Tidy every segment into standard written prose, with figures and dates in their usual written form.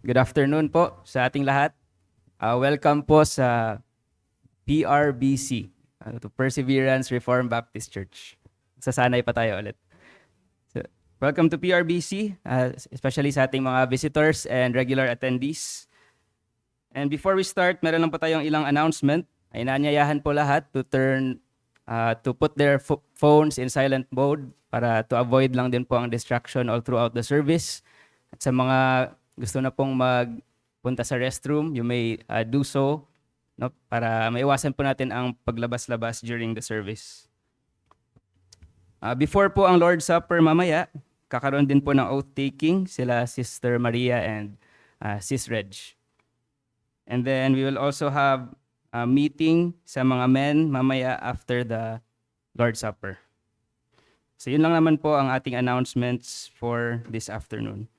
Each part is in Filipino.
Good afternoon po sa ating lahat. Welcome po sa PRBC, to Perseverance Reformed Baptist Church. Sasanay pa tayo ulit. So, welcome to PRBC, especially sa ating mga visitors and regular attendees. And before we start, meron lang po tayong ilang announcement. Ay naanyayahan po lahat to put their phones in silent mode para to avoid lang din po ang distraction all throughout the service. At sa mga gusto na pong magpunta sa restroom, you may do so, no, para maiwasan po natin ang paglabas-labas during the service. Before po ang Lord's Supper mamaya, kakaroon din po ng oath-taking sila Sister Maria and Sis Reg. And then we will also have a meeting sa mga men mamaya after the Lord's Supper. So yun lang naman po ang ating announcements for this afternoon.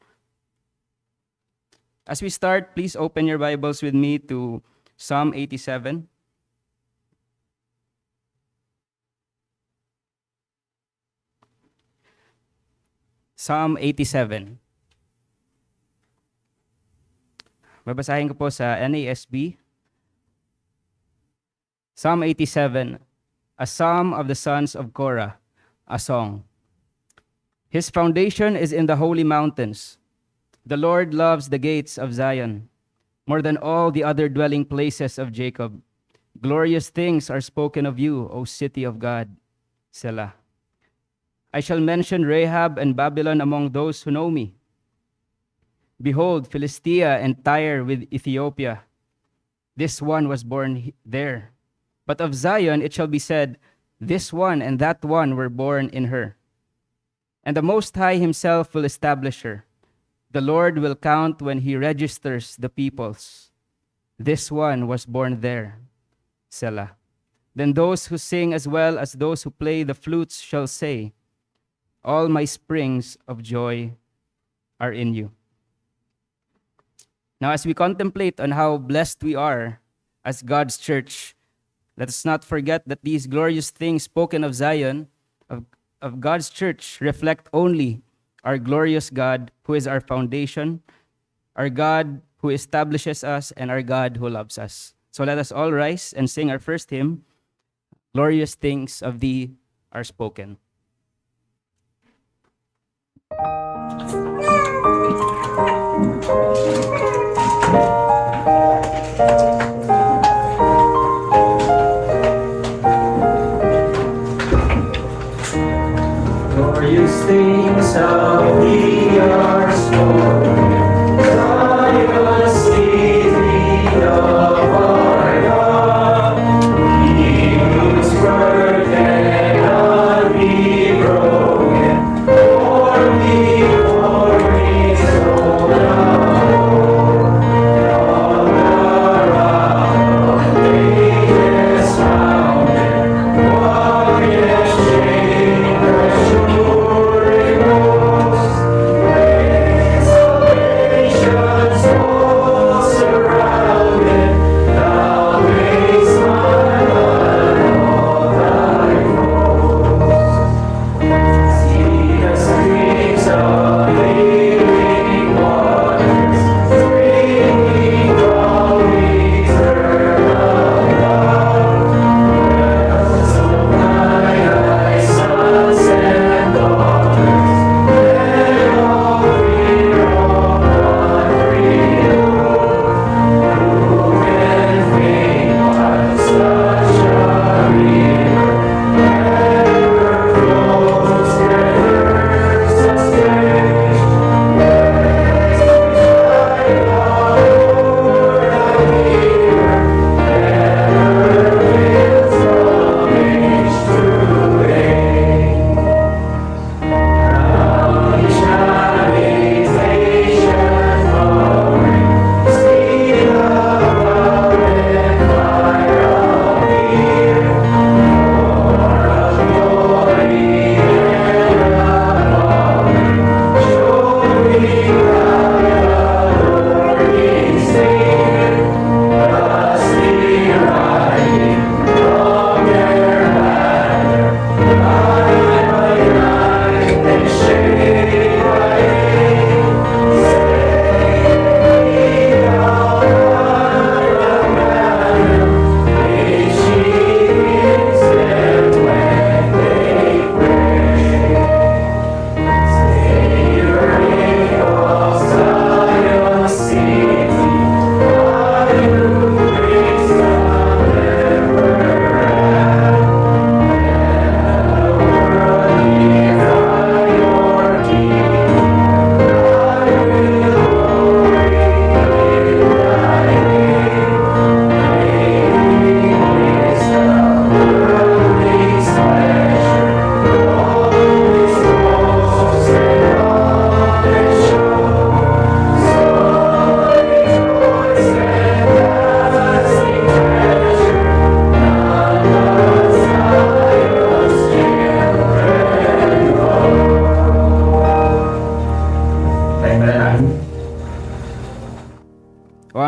As we start, please open your Bibles with me to Psalm 87. Psalm 87. Babasahin ko po sa NASB. Psalm 87, a psalm of the sons of Korah, a song. His foundation is in the holy mountains. The Lord loves the gates of Zion more than all the other dwelling places of Jacob. Glorious things are spoken of you, O city of God. Selah. I shall mention Rahab and Babylon among those who know me. Behold, Philistia and Tyre with Ethiopia. This one was born there. But of Zion it shall be said, this one and that one were born in her. And the Most High himself will establish her. The Lord will count when he registers the peoples. This one was born there. Selah. Then those who sing as well as those who play the flutes shall say, all my springs of joy are in you. Now, as we contemplate on how blessed we are as God's church, let us not forget that these glorious things spoken of Zion, of God's church, reflect only our glorious God who is our foundation, our God who establishes us, and our God who loves us. So let us all rise and sing our first hymn, Glorious Things of Thee Are Spoken. Glorious things of thee are spoken, Zion, city of our God. He whose word cannot be broken, for me, so now. On the rock of ages founded, what is shame?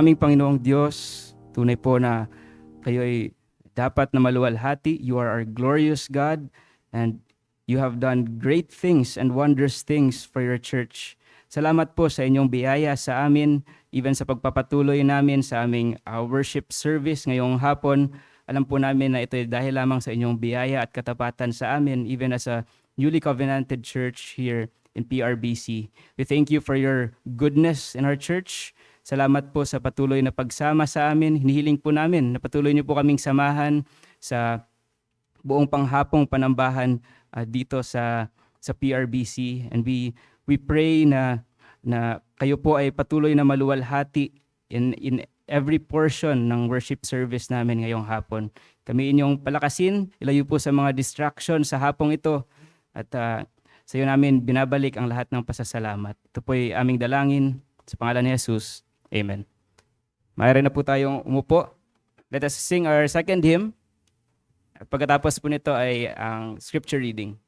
aming Panginoong Diyos, tunay po na kayo ay dapat na maluwalhati. You are our glorious God, and you have done great things and wondrous things for your church. Salamat po sa inyong biyaya sa amin, even sa pagpapatuloy namin sa aming worship service ngayong hapon. Alam po namin na ito ay dahil lamang sa inyong biyaya at katapatan sa amin, even as a newly covenanted church here in PRBC. We thank you for your goodness in our church. Salamat po sa patuloy na pagsama sa amin. Hinihiling po namin na patuloy niyo po kaming samahan sa buong panghapong panambahan dito sa PRBC. And we pray na kayo po ay patuloy na maluwalhati in every portion ng worship service namin ngayong hapon. Kami inyong palakasin, ilayo po sa mga distraction sa hapong ito, at sa iyo namin binabalik ang lahat ng pasasalamat. Ito po ay aming dalangin sa pangalan ni Jesus. Amen. Mayroon na po tayong umupo. Let us sing our second hymn. At pagkatapos po nito ay ang scripture reading.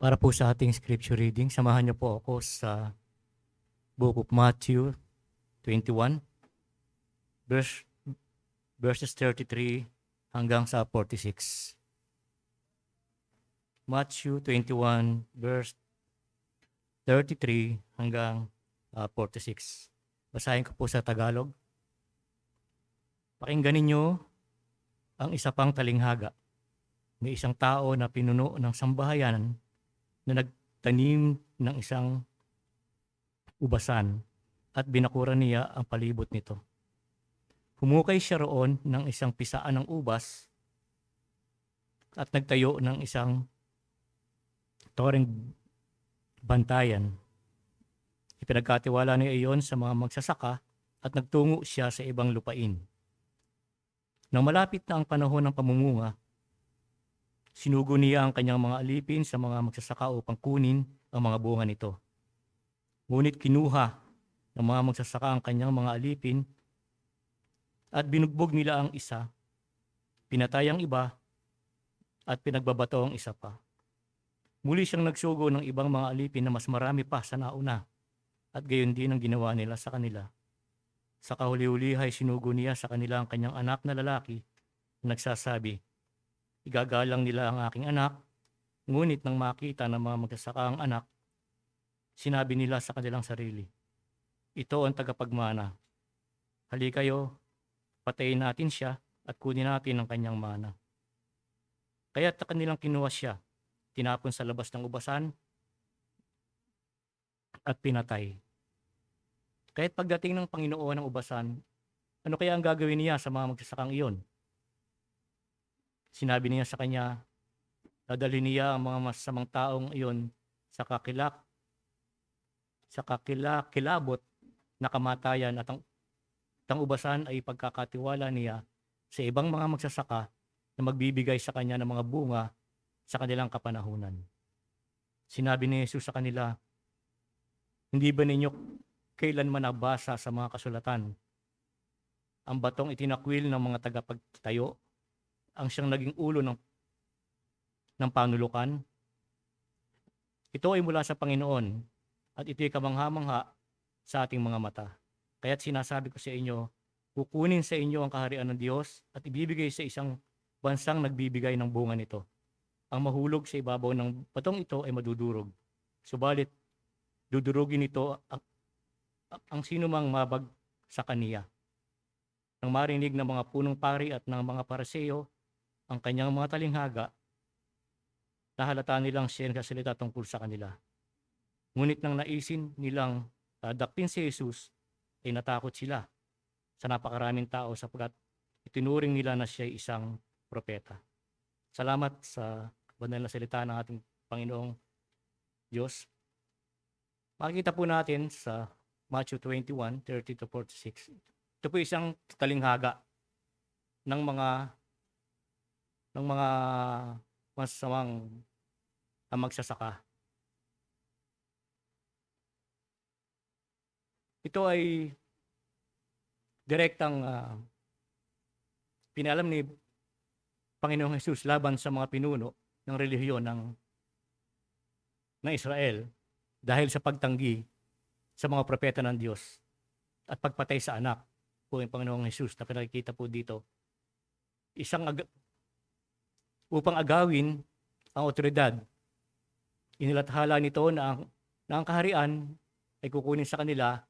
Para po sa ating scripture reading, samahan niyo po ako sa Book of Matthew 21, verses 33 hanggang sa 46. Matthew 21, verse 33 hanggang 46. Basahin ko po sa Tagalog. Pakinggan ninyo ang isa pang talinghaga. May isang tao na pinuno ng sambahayan na nagtanim ng isang ubasan at binakuran niya ang palibot nito. Humukay siya roon ng isang pisaan ng ubas at nagtayo ng isang toreng bantayan. Ipinagkatiwala niya iyon sa mga magsasaka at nagtungo siya sa ibang lupain. Nang malapit na ang panahon ng pamumunga, sinugo niya ang kanyang mga alipin sa mga magsasaka upang kunin ang mga bunga nito. Ngunit kinuha ng mga magsasaka ang kanyang mga alipin at binugbog nila ang isa, pinatay ang iba at pinagbabato ang isa pa. Muli siyang nagsugo ng ibang mga alipin na mas marami pa sa nauna at gayon din ang ginawa nila sa kanila. Sa kahuli-hulihay sinugo niya sa kanila ang kanyang anak na lalaki na nagsasabi, "Igagalang nila ang aking anak," ngunit nang makita ng mga magsasaka ang anak, sinabi nila sa kanilang sarili, "Ito ang tagapagmana. Halika kayo, patayin natin siya at kunin natin ang kanyang mana." Kaya't kanilang kinuha siya, tinapon sa labas ng ubasan at pinatay. Kaya't pagdating ng Panginoon ng ubasan, ano kaya ang gagawin niya sa mga magsasakang iyon? Sinabi niya sa kanya, dadalhin niya ang mga masasamang taong iyon sa kakilabot na kamatayan at ang ubasan ay pagkakatiwala niya sa ibang mga magsasaka na magbibigay sa kanya ng mga bunga sa kanilang kapanahunan. Sinabi ni Jesus sa kanila, "Hindi ba ninyo kailanman nabasa sa mga kasulatan ang batong itinakwil ng mga tagapagtayo ang siyang naging ulo ng panulukan? Ito ay mula sa Panginoon at ito'y kamangha-mangha sa ating mga mata. Kaya't sinasabi ko sa inyo, kukunin sa inyo ang kaharian ng Diyos at ibibigay sa isang bansang nagbibigay ng bunga nito. Ang mahulog sa ibabaw ng batong ito ay madudurog. Subalit, dudurugin nito ang sinumang mabag sa kaniya." Nang marinig ng mga punong pari at ng mga Pariseo ang kanyang mga talinghaga, nahalata nilang siya nagsasalita tungkol sa kanila. Ngunit nang naisin nilang dadakpin si Jesus, ay natakot sila sa napakaraming tao sapagkat itinuring nila na siya isang propeta. Salamat sa banal na salita ng ating Panginoong Diyos. Makikita po natin sa Matthew 21:30-46. Ito po isang talinghaga ng mga masasamang magsasaka. Ito ay direktang pinalam ni Panginoong Jesus laban sa mga pinuno ng relihiyon ng Israel dahil sa pagtanggi sa mga propeta ng Diyos at pagpatay sa anak po ng Panginoong Jesus na pinakikita po dito. Upang agawin ang otoridad, inilathala nito na ang kaharian ay kukunin sa kanila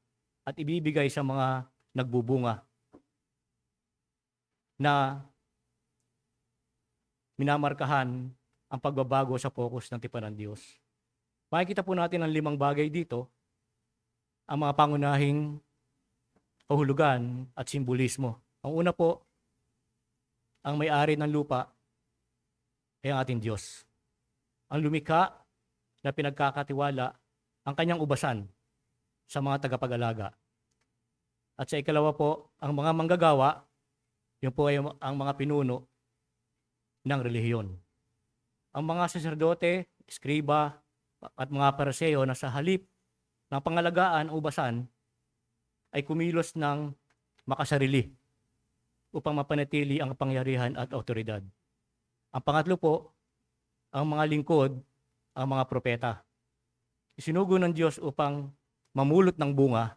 at ibibigay sa mga nagbubunga na minamarkahan ang pagbabago sa focus ng tipan ng Diyos. Makikita po natin ang 5 bagay dito, ang mga pangunahing kahulugan at simbolismo. Ang una po, ang may-ari ng lupa ay ang ating Diyos. Ang lumikha na pinagkakatiwala ang kanyang ubasan sa mga tagapag-alaga. At sa ikalawa po, ang mga manggagawa, yun po ay ang mga pinuno ng relihiyon. Ang mga saserdote, eskriba, at mga Pariseo na sa halip ng pangalagaan o ubasan ay kumilos ng makasarili upang mapanatili ang kapangyarihan at autoridad. Ang pangatlo po, ang mga lingkod, ang mga propeta. Isinugo ng Diyos upang mamulot ng bunga,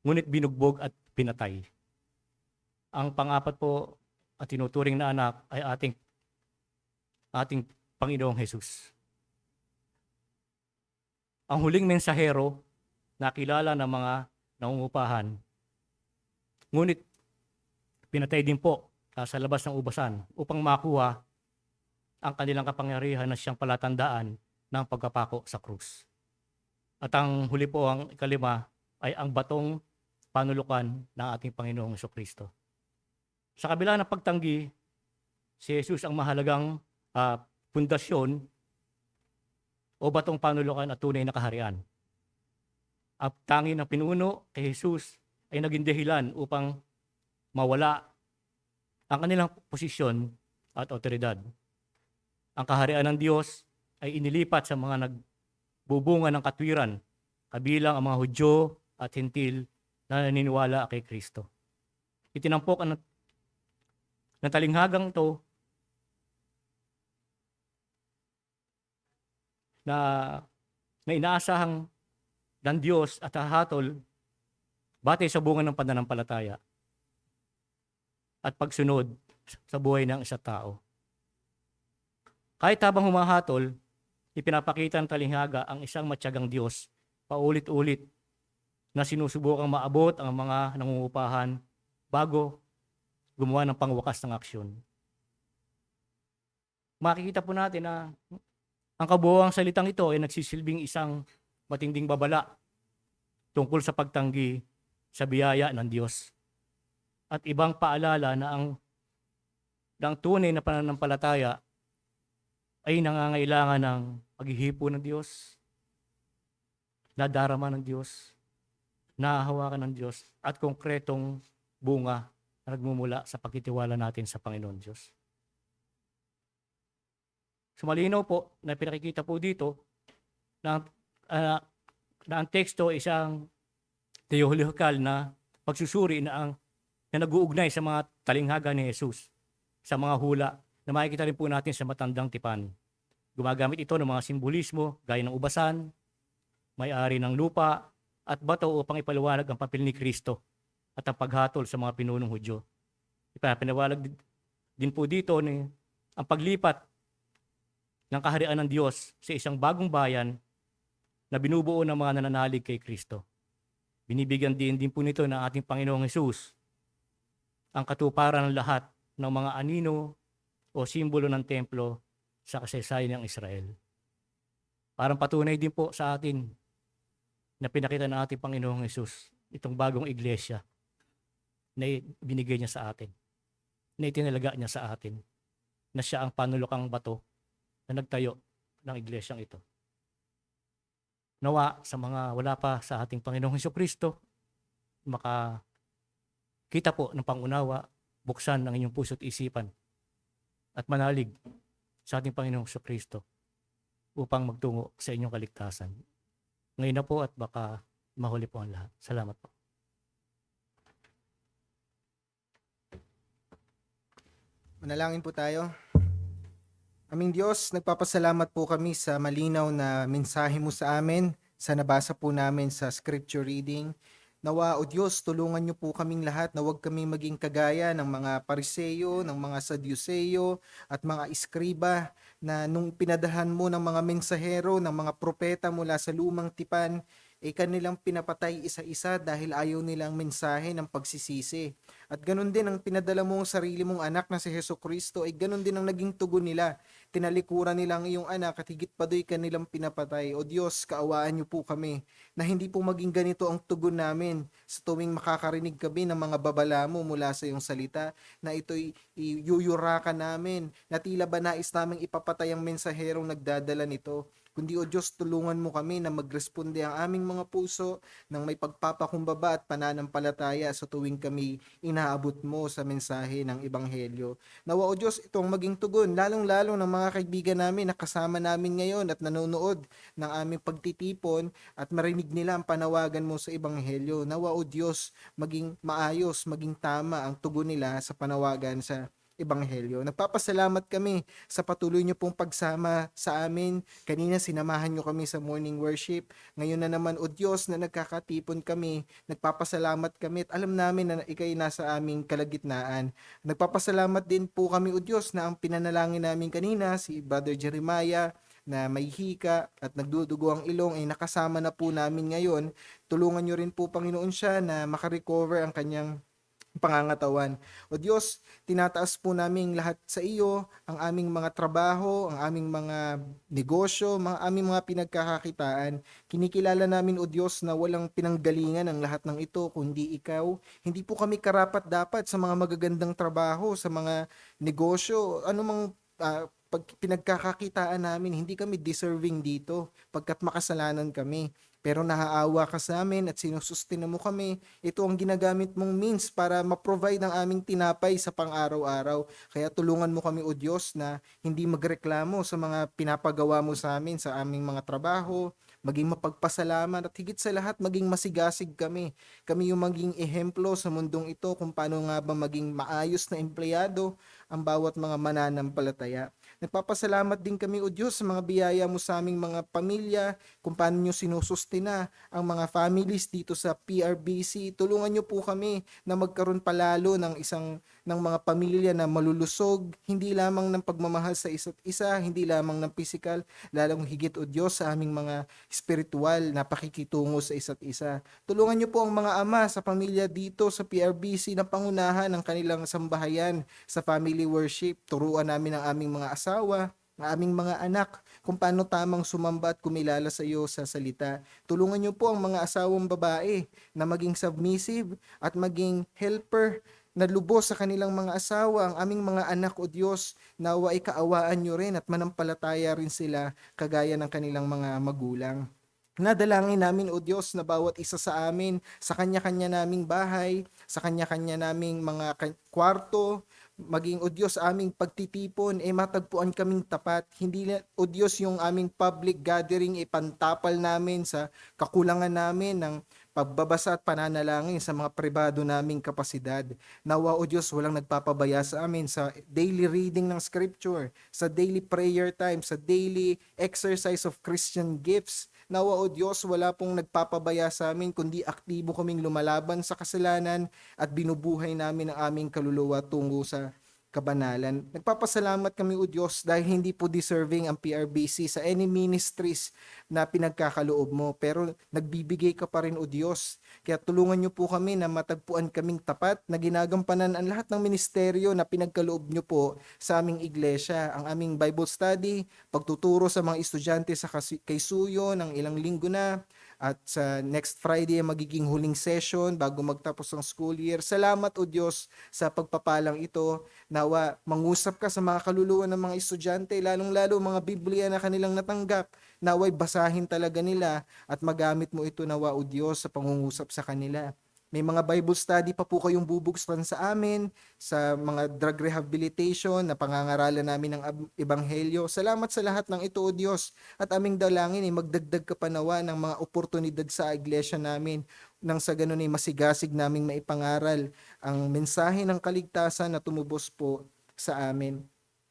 ngunit binugbog at pinatay. Ang pang-apat po at tinuturing na anak ay ating Panginoong Jesus. Ang huling mensahero na kilala ng mga nangungupahan, ngunit pinatay din po sa labas ng ubasan upang makuha ang kanilang kapangyarihan na siyang palatandaan ng pagkapako sa krus. At ang huli po, ang ikalima, ay ang batong panulukan ng ating Panginoong Jesucristo. Sa kabila ng pagtanggi, si Jesus ang mahalagang pundasyon o batong panulukan at tunay na kaharian. Ang tangi ng pinuno kay Jesus ay naging dahilan upang mawala ang kanilang posisyon at otoridad. Ang kaharian ng Diyos ay inilipat sa mga nagbubunga ng katwiran, kabilang ang mga Hudyo at Hentil na naniniwala kay Kristo. Itinampok ng talinghagang to na inaasahang ng Diyos at hahatol batay sa bunga ng pananampalataya at pagsunod sa buhay ng isang tao. Kahit habang humahatol, ipinapakita ng talinghaga ang isang matyagang Diyos paulit-ulit na sinusubukang maabot ang mga nangungupahan bago gumawa ng pangwakas ng aksyon. Makikita po natin na ang kabuuang salitang ito ay nagsisilbing isang matinding babala tungkol sa pagtanggi sa biyaya ng Diyos. At ibang paalala na ang tunay na pananampalataya ay nangangailangan ng paghihipo ng Diyos, nadarama ng Diyos, nahahawakan ng Diyos, at konkretong bunga na nagmumula sa pagtitiwala natin sa Panginoon Diyos. So malinaw po na pinakikita po dito na ang teksto ay isang teologikal na pagsusuri na nag-uugnay sa mga talinghaga ni Jesus, sa mga hula na makikita rin po natin sa matandang tipan. Gumagamit ito ng mga simbolismo gaya ng ubasan, may-ari ng lupa, at bato upang ipaliwanag ang papel ni Kristo at ang paghatol sa mga pinunong Hudyo. Ipinawalag din po dito ang paglipat ng kaharian ng Diyos sa isang bagong bayan na binubuo ng mga nananalig kay Kristo. Binibigyan din po nito ng ating Panginoong Hesus ang katuparan ng lahat ng mga anino o simbolo ng templo sa kasaysayan ng Israel. Parang patunay din po sa atin na pinakita ng ating Panginoong Hesus itong bagong iglesia na binigay niya sa atin, na itinalaga niya sa atin, na siya ang panulokang bato na nagtayo ng iglesyang ito. Nawa sa mga wala pa sa ating Panginoong Hesukristo, makakita po ng pangunawa, buksan ng inyong puso't isipan at manalig sa ating Panginoong Hesukristo upang magtungo sa inyong kaligtasan. Ngayon na po at baka mahuli po ang lahat. Salamat po. Manalangin po tayo. Aming Diyos, nagpapasalamat po kami sa malinaw na mensahe mo sa amin, sa nabasa po namin sa scripture reading. Nawa, O Diyos, tulungan niyo po kaming lahat na huwag kami maging kagaya ng mga Pariseyo, ng mga Saduseyo, at mga Iskriba na nung pinadahan mo ng mga mensahero, ng mga propeta mula sa lumang tipan, kanilang pinapatay isa-isa dahil ayaw nilang mensahe ng pagsisisi. At ganun din ang pinadala mong sarili mong anak na si Hesukristo ay ganun din ang naging tugon nila. Tinalikuran nila ang iyong anak at higit pa do'y kanilang pinapatay. O Diyos, kaawaan niyo po kami na hindi po maging ganito ang tugon namin sa tuwing makakarinig kami ng mga babala mo mula sa iyong salita na ito'y iyuyurakan namin na tila ba nais naming ipapatay ang mensaherong nagdadala nito. Kundi o Diyos, tulungan mo kami na magresponde ang aming mga puso ng may pagpapakumbaba at pananampalataya sa tuwing kami inaabot mo sa mensahe ng Ebanghelyo. Nawa o Diyos, ito ang maging tugon, lalong-lalo ng mga kaibigan namin na kasama namin ngayon at nanonood ng aming pagtitipon at marinig nila ang panawagan mo sa Ebanghelyo. Nawa o Diyos, maging maayos, maging tama ang tugon nila sa panawagan sa Ebanghelyo. Nagpapasalamat kami sa patuloy niyo pong pagsama sa amin. Kanina sinamahan niyo kami sa morning worship. Ngayon na naman, O Diyos, na nagkakatipon kami. Nagpapasalamat kami at alam namin na ikay nasa aming kalagitnaan. Nagpapasalamat din po kami, O Diyos, na ang pinanalangin namin kanina, si Brother Jeremiah, na may hika at nagdudugo ang ilong ay nakasama na po namin ngayon. Tulungan niyo rin po, Panginoon, siya na makarecover ang kanyang pangangatawan. O Diyos, tinataas po namin lahat sa iyo, ang aming mga trabaho, ang aming mga negosyo, aming mga pinagkakakitaan. Kinikilala namin, O Diyos, na walang pinanggalingan ang lahat ng ito, kundi ikaw. Hindi po kami karapat-dapat sa mga magagandang trabaho, sa mga negosyo, anumang pag pinagkakakitaan namin, hindi kami deserving dito pagkat makasalanan kami. Pero naaawa ka sa amin at sinusustino mo kami. Ito ang ginagamit mong means para ma-provide ang aming tinapay sa pang-araw-araw. Kaya tulungan mo kami, O Diyos, na hindi magreklamo sa mga pinapagawa mo sa amin sa aming mga trabaho, maging mapagpasalamat at higit sa lahat maging masigasig kami. Kami yung maging ehemplo sa mundong ito kung paano nga ba maging maayos na empleyado ang bawat mga mananampalataya. Nagpapasalamat din kami, O Diyos, sa mga biyaya mo sa aming mga pamilya, kung paano nyo sinusustina ang mga families dito sa PRBC. Tulungan nyo po kami na magkaroon palalo ng mga pamilya na malulusog, hindi lamang ng pagmamahal sa isa't isa, hindi lamang ng physical, lalong higit, O Diyos, sa aming mga spiritual na pakikitungo sa isa't isa. Tulungan nyo po ang mga ama sa pamilya dito sa PRBC na pangunahan ng kanilang sambahayan sa family worship. Turuan namin ang aming mga asawa, ang aming mga anak, kung paano tamang sumamba at kumilala sa iyo sa salita. Tulungan niyo po ang mga asawang babae na maging submissive at maging helper na lubos sa kanilang mga asawa, ang aming mga anak, O Diyos, nawa ikaawaan niyo rin at manampalataya rin sila kagaya ng kanilang mga magulang. Nadalangin namin, O Diyos, na bawat isa sa amin, sa kanya-kanya naming bahay, sa kanya-kanya naming mga kwarto, maging, O Diyos, aming pagtitipon, matagpuan kaming tapat. Hindi, O Diyos, yung aming public gathering, pantapal namin sa kakulangan namin ng pagbabasa at pananalangin sa mga pribado naming kapasidad. Nawa, O Diyos, walang nagpapabaya sa amin sa daily reading ng scripture, sa daily prayer time, sa daily exercise of Christian gifts. Nawa, O Diyos, wala pong nagpapabaya sa amin, kundi aktibo kaming lumalaban sa kasalanan at binubuhay namin ang aming kaluluwa tungo sa kabanalan. Nagpapasalamat kami, O Diyos, dahil hindi po deserving ang PRBC sa any ministries na pinagkakaloob mo, pero nagbibigay ka pa rin, O Diyos. Kaya tulungan niyo po kami na matagpuan kaming tapat na ginagampanan ang lahat ng ministeryo na pinagkaloob niyo po sa aming iglesia. Ang aming Bible study, pagtuturo sa mga estudyante sa Kaisuyo ng ilang linggo na, at sa next Friday magiging huling session bago magtapos ang school year. Salamat, O Diyos, sa pagpapalang ito. Nawa mangusap ka sa mga kaluluwa ng mga estudyante, lalong-lalo mga Biblia na kanilang natanggap. Naway basahin talaga nila at magamit mo ito, nawa, O Diyos, sa pangungusap sa kanila. May mga Bible study pa po kayong bubuksan sa amin, sa mga drug rehabilitation na pangangaralan namin ng Ebanghelyo. Salamat sa lahat ng ito, O Diyos. At aming dalangin magdagdag ka pa nawa ng mga oportunidad sa iglesia namin, nang sa ganun masigasig naming maipangaral ang mensahe ng kaligtasan na tumubos po sa amin.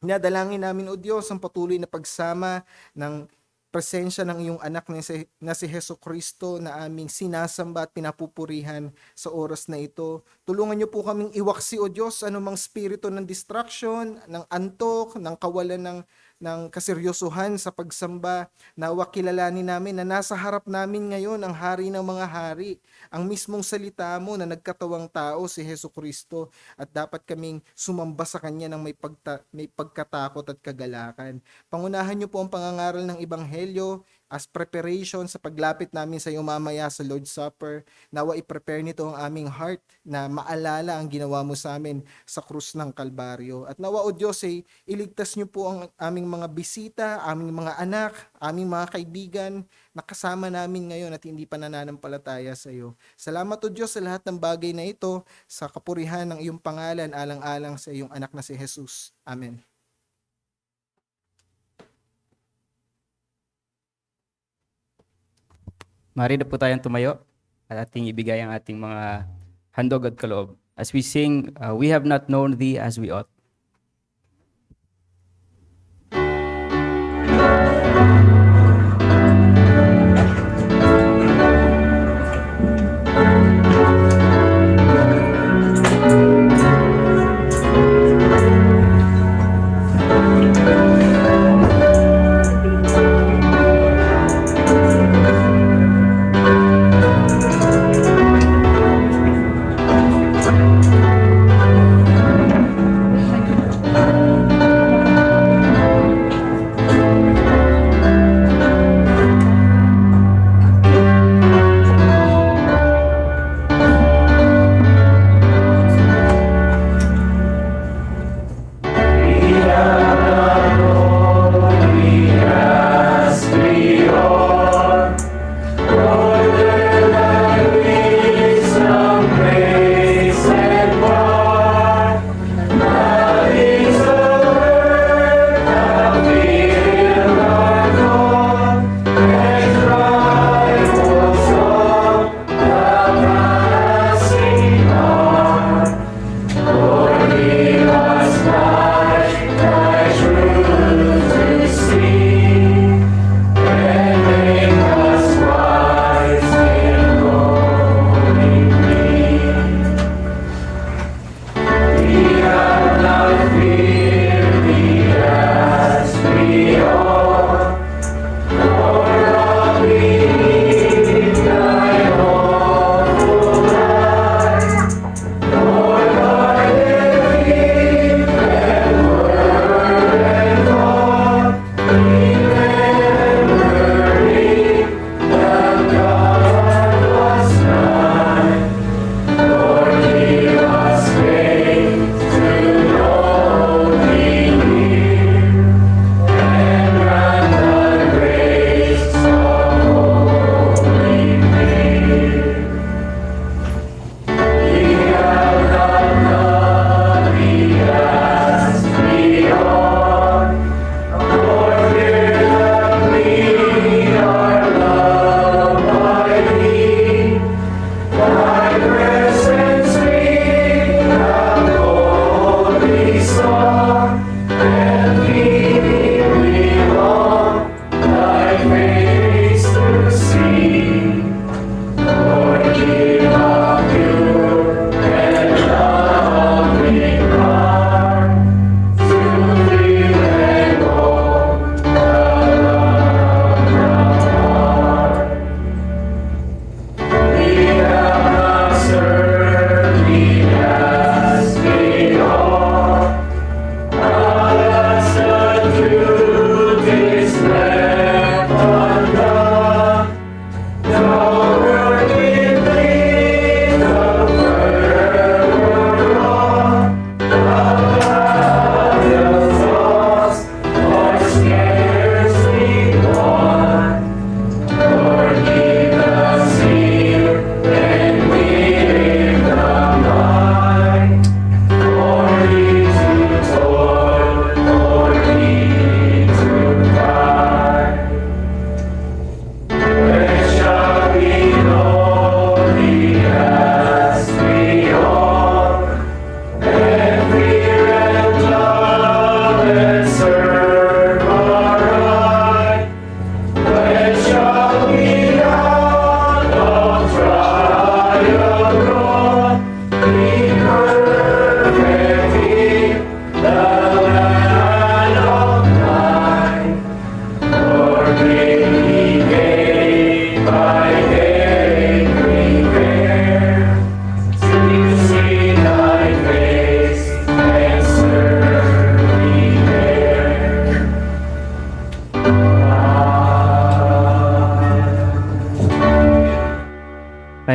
Nadalangin namin, O Diyos, ang patuloy na pagsama ng presensya ng iyong anak na si Jesucristo na aming sinasamba at pinapupurihan sa oras na ito. Tulungan niyo po kaming iwaksi, O Diyos, anumang spirito ng distraction, ng antok, ng kawalan ng kaseryosohan sa pagsamba. Nawa kilalanin namin na nasa harap namin ngayon ang hari ng mga hari, ang mismong salita mo na nagkatawang tao, si Jesucristo, at dapat kaming sumamba sa Kanya ng may pagkatakot at kagalakan. Pangunahan niyo po ang pangangaral ng Ebanghelyo as preparation sa paglapit namin sa iyo mamaya sa Lord's Supper. Nawa i-prepare nito ang aming heart na maalala ang ginawa mo sa amin sa krus ng Kalbaryo. At nawa, O Diyos, iligtas niyo po ang aming mga bisita, aming mga anak, aming mga kaibigan na kasama namin ngayon at hindi pa nananampalataya sa iyo. Salamat, O Diyos, sa lahat ng bagay na ito, sa kapurihan ng iyong pangalan, alang-alang sa iyong anak na si Jesus. Amen. Maaari na po tayong tumayo at ating ibigay ang ating mga handog at kaloob. As we sing, we have not known thee as we ought.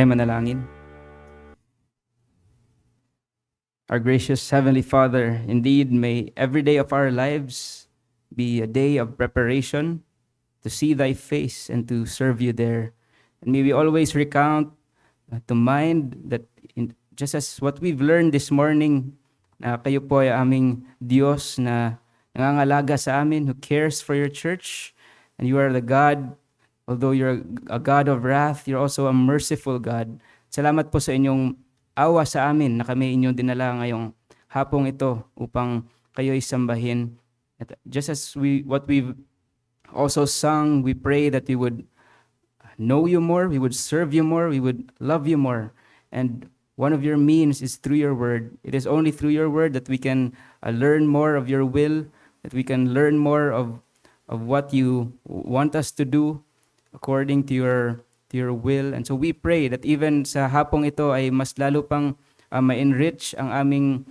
tayo manalangin. Our gracious Heavenly Father, indeed, may every day of our lives be a day of preparation to see Thy face and to serve You there. And may we always recount to mind that just as what we've learned this morning, na kayo po ay aming Diyos na nangangalaga sa amin, who cares for your church, and you are the God, although you're a God of wrath, you're also a merciful God. Salamat po sa inyong awa sa amin na kami inyong dinala ngayong hapong ito upang kayo isambahin. At just as what we've also sung, we pray that we would know You more, we would serve You more, we would love You more. And one of Your means is through Your word. It is only through Your word that we can learn more of Your will, that we can learn more of what You want us to do according to Your will. And so we pray that even sa hapong ito ay mas lalo pang ma-enrich ang aming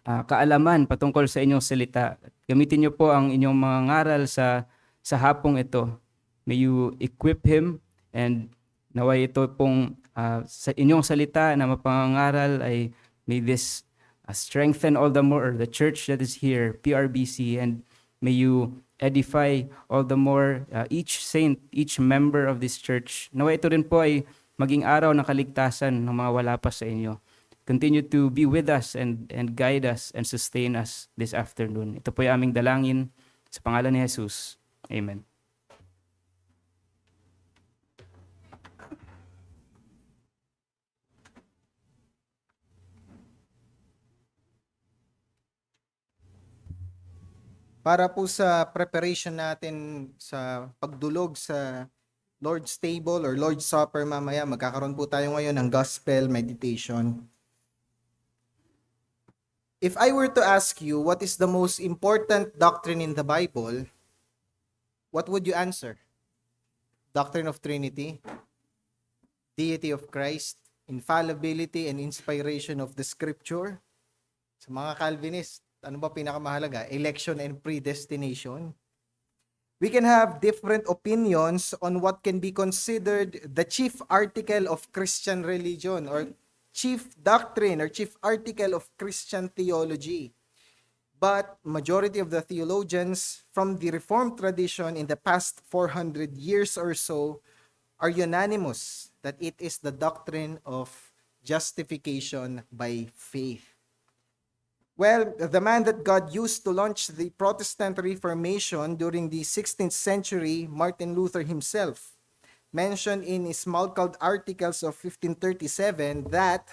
kaalaman patungkol sa inyong salita. Gamitin niyo po ang inyong mga ngaral sa hapong ito. May You equip him, and naway ito pong sa inyong salita na mapangangaral ay may this strengthen all the more the church that is here, PRBC, and may You edify all the more each saint, each member of this church. Naway ito rin po ay maging araw ng kaligtasan ng mga wala pa sa inyo. Continue to be with us and guide us and sustain us this afternoon. Ito po ay aming dalangin sa pangalan ni Jesus. Amen. Para po sa preparation natin sa pagdulog sa Lord's Table or Lord's Supper mamaya, magkakaroon po tayo ngayon ng gospel meditation. If I were to ask you what is the most important doctrine in the Bible, what would you answer? Doctrine of Trinity, deity of Christ, infallibility and inspiration of the Scripture. Sa mga Calvinist, ano ba pinakamahalaga? Election and predestination. We can have different opinions on what can be considered the chief article of Christian religion or chief doctrine or chief article of Christian theology. But majority of the theologians from the Reformed tradition in the past 400 years or so are unanimous that it is the doctrine of justification by faith. Well, the man that God used to launch the Protestant Reformation during the 16th century, Martin Luther himself, mentioned in his Smalcald Articles of 1537 that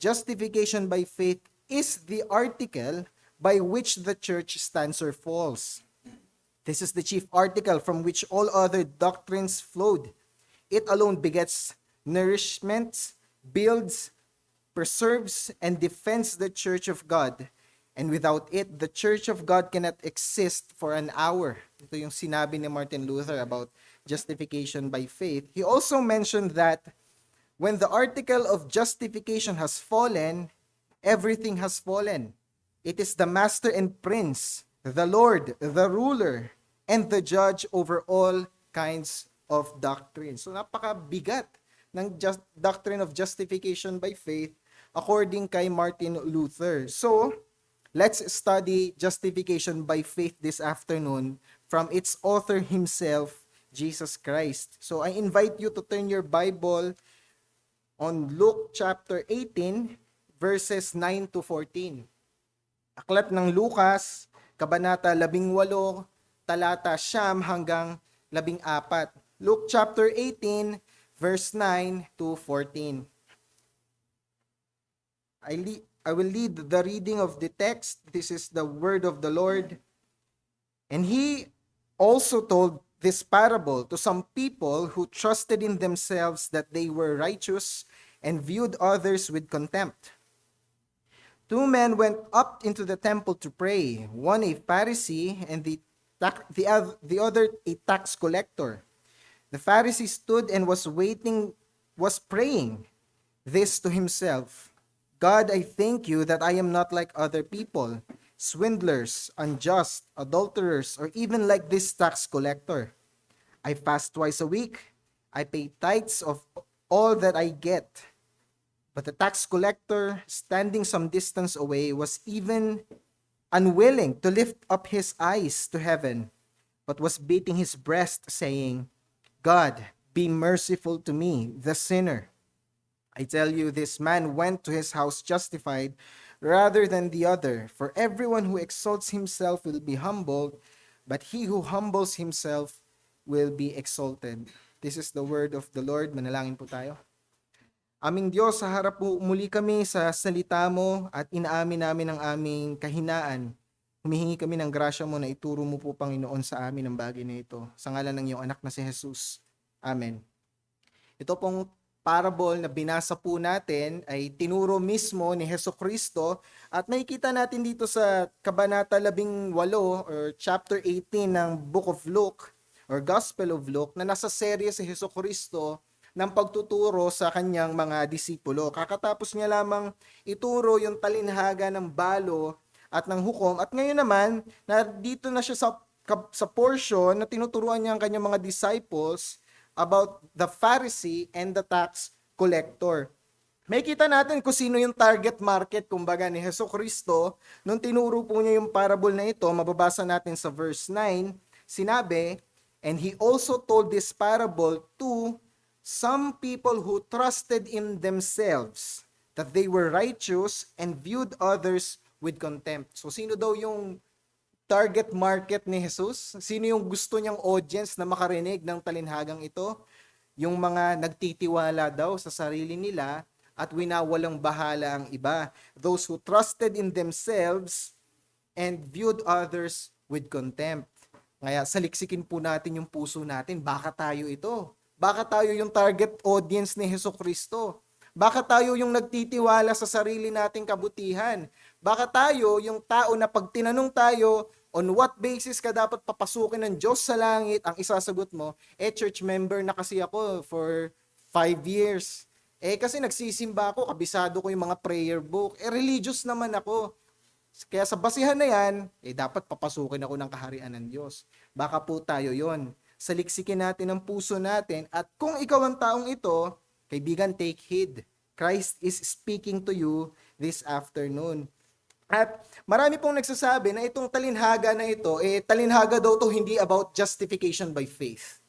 justification by faith is the article by which the church stands or falls. This is the chief article from which all other doctrines flowed. It alone begets nourishment, builds, preserves, and defends the Church of God. And without it, the Church of God cannot exist for an hour. Ito yung sinabi ni Martin Luther about justification by faith. He also mentioned that when the article of justification has fallen, everything has fallen. It is the master and prince, the Lord, the ruler, and the judge over all kinds of doctrine. So napakabigat ng doctrine of justification by faith according kay Martin Luther. So, let's study justification by faith this afternoon from its author himself, Jesus Christ. So, I invite you to turn your Bible on Luke chapter 18, verses 9 to 14. Aklat ng Lucas, kabanata 18, talata 9 hanggang 14. Luke chapter 18, verse 9 to 14. I will lead the reading of the text. This is the word of the Lord. And he also told this parable to some people who trusted in themselves that they were righteous and viewed others with contempt. Two men went up into the temple to pray, one a Pharisee and the other a tax collector. The Pharisee stood and was praying this to himself. God, I thank you that I am not like other people, swindlers, unjust, adulterers, or even like this tax collector. I fast twice a week. I pay tithes of all that I get." But the tax collector, standing some distance away, was even unwilling to lift up his eyes to heaven, but was beating his breast, saying, "God, be merciful to me, the sinner." I tell you, this man went to his house justified rather than the other. For everyone who exalts himself will be humbled, but he who humbles himself will be exalted. This is the word of the Lord. Manalangin po tayo. Aming Diyos, sa harap po muli kami sa salita mo at inaamin namin ang aming kahinaan. Humihingi kami ng grasya mo na ituro mo po, Panginoon, sa amin ang bagay na ito. Sa ngalan ng iyong anak na si Jesus. Amen. Ito pong parable na binasa po natin ay tinuro mismo ni Hesukristo at makikita natin dito sa Kabanata 18 or chapter 18 ng Book of Luke or Gospel of Luke na nasa serye si Hesukristo ng pagtuturo sa kanyang mga disipulo. Kakatapos niya lamang ituro yung talinhaga ng balo at ng hukom. At ngayon naman, na dito na siya sa portion na tinuturuan niya ang kanyang mga disciples about the Pharisee and the tax collector. May kita natin kung sino yung target market, kumbaga, ni Hesukristo. Nung tinuro po niya yung parable na ito, mababasa natin sa verse 9, sinabi, "And he also told this parable to some people who trusted in themselves that they were righteous and viewed others with contempt." So sino daw yung target market ni Jesus? Sino yung gusto niyang audience na makarinig ng talinhagang ito? Yung mga nagtitiwala daw sa sarili nila at winawalang bahala ang iba. Those who trusted in themselves and viewed others with contempt. Kaya saliksikin po natin yung puso natin. Baka tayo ito. Baka tayo yung target audience ni Hesukristo. Baka tayo yung nagtitiwala sa sarili nating kabutihan. Baka tayo yung tao na pag tinanong tayo, on what basis ka dapat papasukin ng Diyos sa langit, ang isasagot mo, church member na kasi ako for 5 years. Kasi nagsisimba ako, kabisado ko yung mga prayer book. Religious naman ako. Kaya sa basihan na yan, dapat papasukin ako ng kaharian ng Diyos. Baka po tayo yon. Saliksikin natin ang puso natin. At kung ikaw ang taong ito, kaibigan, take heed. Christ is speaking to you this afternoon. At marami pong nagsasabi na itong talinhaga na ito, talinhaga daw to hindi about justification by faith.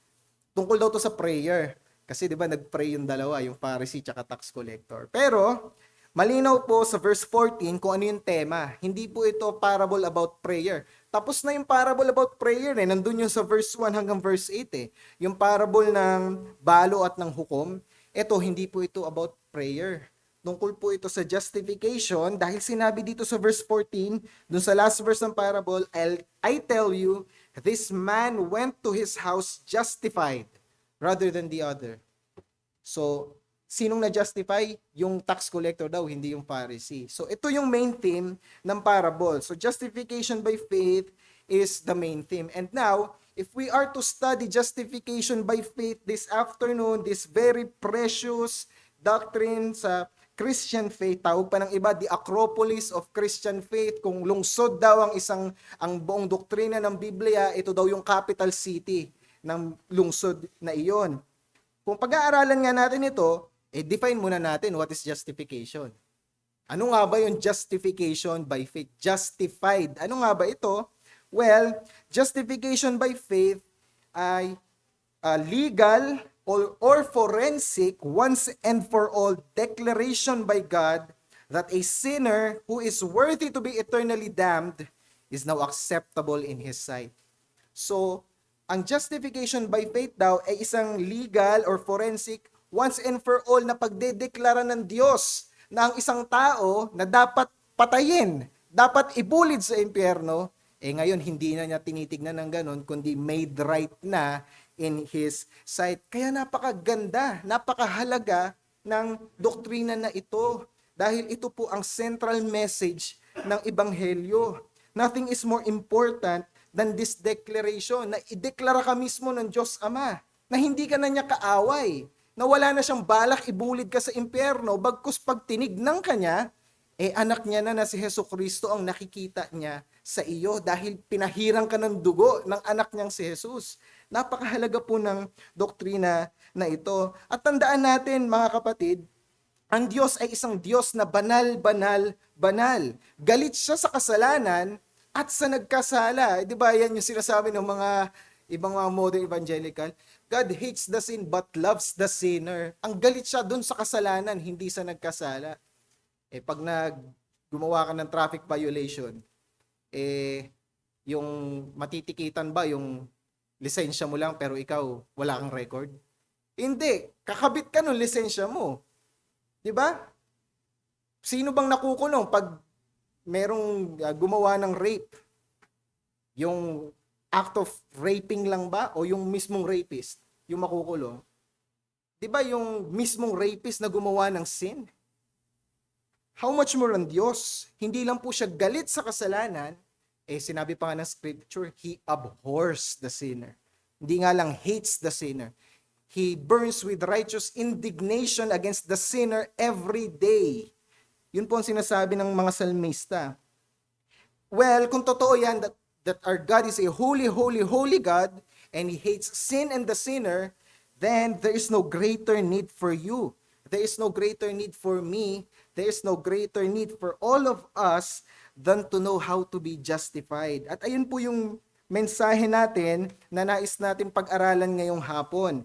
Tungkol daw to sa prayer. Kasi di ba nagpray yung dalawa, yung Pharisee at tax collector. Pero malinaw po sa verse 14 kung ano yung tema. Hindi po ito parable about prayer. Tapos na yung parable about prayer nandun yung sa verse 1 hanggang verse 8 Yung parable ng balo at ng hukom, hindi po ito about prayer. Tungkol po ito sa justification dahil sinabi dito sa verse 14, dun sa last verse ng parable, I tell you, this man went to his house justified rather than the other. So, sinong na-justify? Yung tax collector daw, hindi yung Pharisee. So, ito yung main theme ng parable. So, justification by faith is the main theme. And now, if we are to study justification by faith this afternoon, this very precious doctrine sa Christian faith, tawag pa ng iba, the Acropolis of Christian faith, kung lungsod daw ang buong doktrina ng Biblia, ito daw yung capital city ng lungsod na iyon. Kung pag-aaralan nga natin ito, define muna natin what is justification. Ano nga ba yung justification by faith? Justified. Ano nga ba ito? Well, justification by faith ay legal or forensic, once and for all declaration by God that a sinner who is worthy to be eternally damned is now acceptable in His sight. So, ang justification by faith daw ay isang legal or forensic once and for all na pagdedeklara ng Diyos na ang isang tao na dapat patayin, dapat ibulid sa impyerno, ngayon hindi na niya tinitignan ng ganun, kundi made right na in His sight. Kaya napakaganda, napakahalaga ng doktrina na ito dahil ito po ang central message ng Ebanghelyo. Nothing is more important than this declaration na ideklara ka mismo ng Diyos Ama na hindi ka na niya kaaway, na wala na siyang balak ibulid ka sa impyerno, bagkus pag tinignan ka niya, anak niya na si Hesukristo ang nakikita niya sa iyo dahil pinahirang ka ng dugo ng anak niyang si Jesus. Napakahalaga po ng doktrina na ito. At tandaan natin mga kapatid, ang Diyos ay isang Diyos na banal, banal, banal. Galit siya sa kasalanan at sa nagkasala. Di ba yan yung sinasabi ng mga ibang mga modern evangelical? God hates the sin but loves the sinner. Ang galit siya dun sa kasalanan, hindi sa nagkasala. Pag gumawa ka ng traffic violation, yung matitikitan ba yung lisensya mo lang pero ikaw wala kang record? Hindi, kakabit ka ng lisensya mo. 'Di ba? Sino bang nakukulong pag merong gumawa ng rape? Yung act of raping lang ba o yung mismong rapist yung makukulong? 'Di ba yung mismong rapist na gumawa ng sin? How much more ang Diyos? Hindi lang po siya galit sa kasalanan, sinabi pa nga ng scripture, He abhors the sinner. Hindi nga lang hates the sinner. He burns with righteous indignation against the sinner every day. Yun po ang sinasabi ng mga salmista. Well, kung totoo yan, that our God is a holy, holy, holy God, and He hates sin and the sinner, then there is no greater need for you. There is no greater need for me. There is no greater need for all of us than to know how to be justified. At ayun po yung mensahe natin na nais natin pag-aralan ngayong hapon.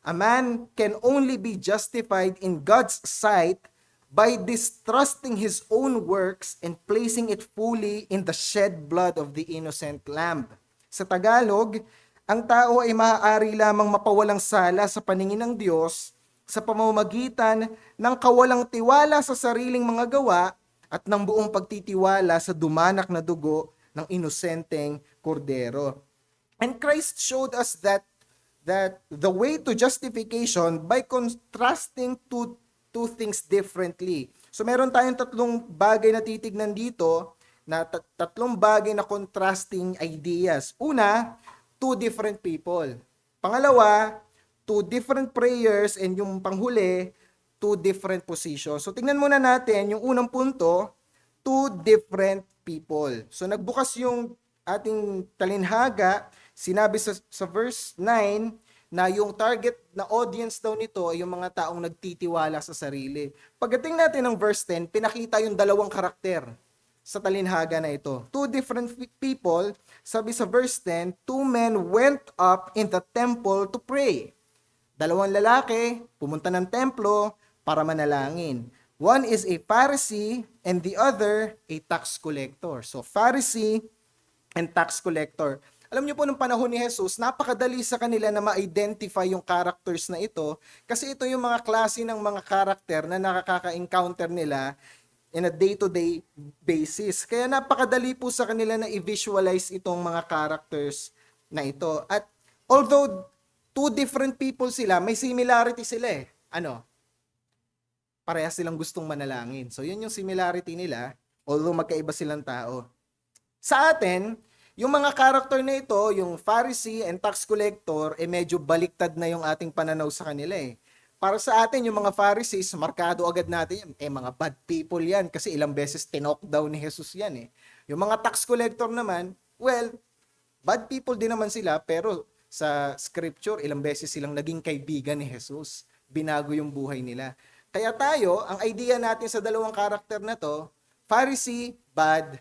A man can only be justified in God's sight by distrusting his own works and placing it fully in the shed blood of the innocent lamb. Sa Tagalog, ang tao ay maaari lamang mapawalang sala sa paningin ng Diyos sa pamamagitan ng kawalang tiwala sa sariling mga gawa at ng buong pagtitiwala sa dumanak na dugo ng inosenteng kordero. And Christ showed us that the way to justification by contrasting two things differently. So meron tayong tatlong bagay na titignan dito, na tatlong bagay na contrasting ideas. Una, two different people. Pangalawa, two different prayers, and yung panghuli, two different positions. So tingnan muna natin yung unang punto, two different people. So nagbukas yung ating talinhaga, sinabi sa verse 9 na yung target na audience daw nito ay yung mga taong nagtitiwala sa sarili. Pagdating natin ng verse 10, pinakita yung dalawang karakter sa talinhaga na ito. Two different people, sabi sa verse 10, two men went up in the temple to pray. Dalawang lalaki, pumunta ng templo para manalangin. One is a Pharisee and the other a tax collector. So Pharisee and tax collector. Alam niyo po, nung panahon ni Jesus, napakadali sa kanila na ma-identify yung characters na ito kasi ito yung mga klase ng mga character na nakaka-encounter nila in a day-to-day basis. Kaya napakadali po sa kanila na i-visualize itong mga characters na ito. At although two different people sila, may similarity sila eh. Ano? Parehas silang gustong manalangin. So yun yung similarity nila, although magkaiba silang tao. Sa atin, yung mga character na ito, yung Pharisee and tax collector, medyo baliktad na yung ating pananaw sa kanila eh. Para sa atin, yung mga Pharisees, markado agad natin yan. Mga bad people yan kasi ilang beses tinok down ni Jesus yan eh. Yung mga tax collector naman, well, bad people din naman sila pero sa scripture, ilang beses silang naging kaibigan ni Jesus. Binago yung buhay nila. Kaya tayo, ang idea natin sa dalawang karakter na to, Pharisee, bad,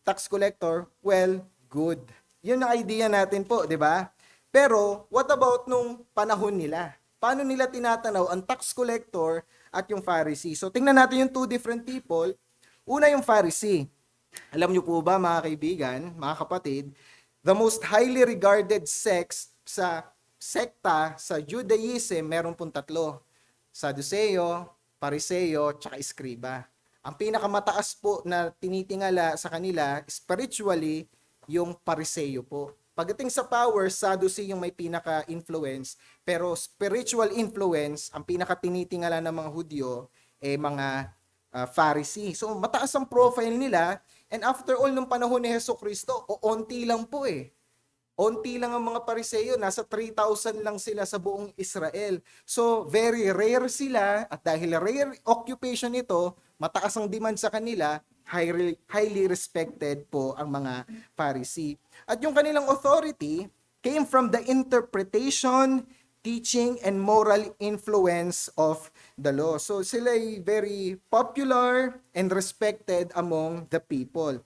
tax collector, well, good. Yun ang idea natin po, di ba? Pero, what about nung panahon nila? Paano nila tinatanaw ang tax collector at yung Pharisee? So, tingnan natin yung two different people. Una yung Pharisee. Alam niyo po ba, mga kaibigan, mga kapatid, the most highly regarded sect sa sekta sa Judaism, meron pong tatlo. Saduseo, Pariseo, tsaka Iskriba. Ang pinakamataas po na tinitingala sa kanila, spiritually, yung Pariseo po. Pagdating sa power, Sadducee yung may pinaka-influence, pero spiritual influence, ang pinaka-tinitingala ng mga Hudyo, mga Pharisee. So, mataas ang profile nila, and after all, nung panahon ni Jesucristo, onti lang po eh. Onti lang ang mga Pariseo, nasa 3,000 lang sila sa buong Israel. So, very rare sila, at dahil rare occupation ito, mataas ang demand sa kanila, highly respected po ang mga Pharisee. At yung kanilang authority came from the interpretation, teaching, and moral influence of the law. So sila ay very popular and respected among the people.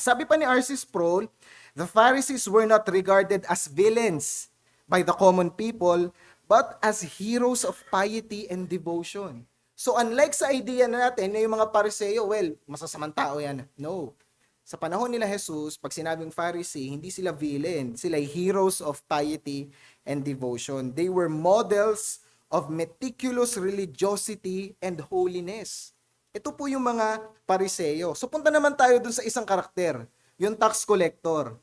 Sabi pa ni R.C. Sproul, the Pharisees were not regarded as villains by the common people, but as heroes of piety and devotion. So unlike sa idea natin na yung mga Pariseo, well, masasamang tao yan. No. Sa panahon nila Jesus, pag sinabing Pharisee, hindi sila villain. Sila heroes of piety and devotion. They were models of meticulous religiosity and holiness. Ito po yung mga Pariseo. So punta naman tayo dun sa isang karakter, yung tax collector.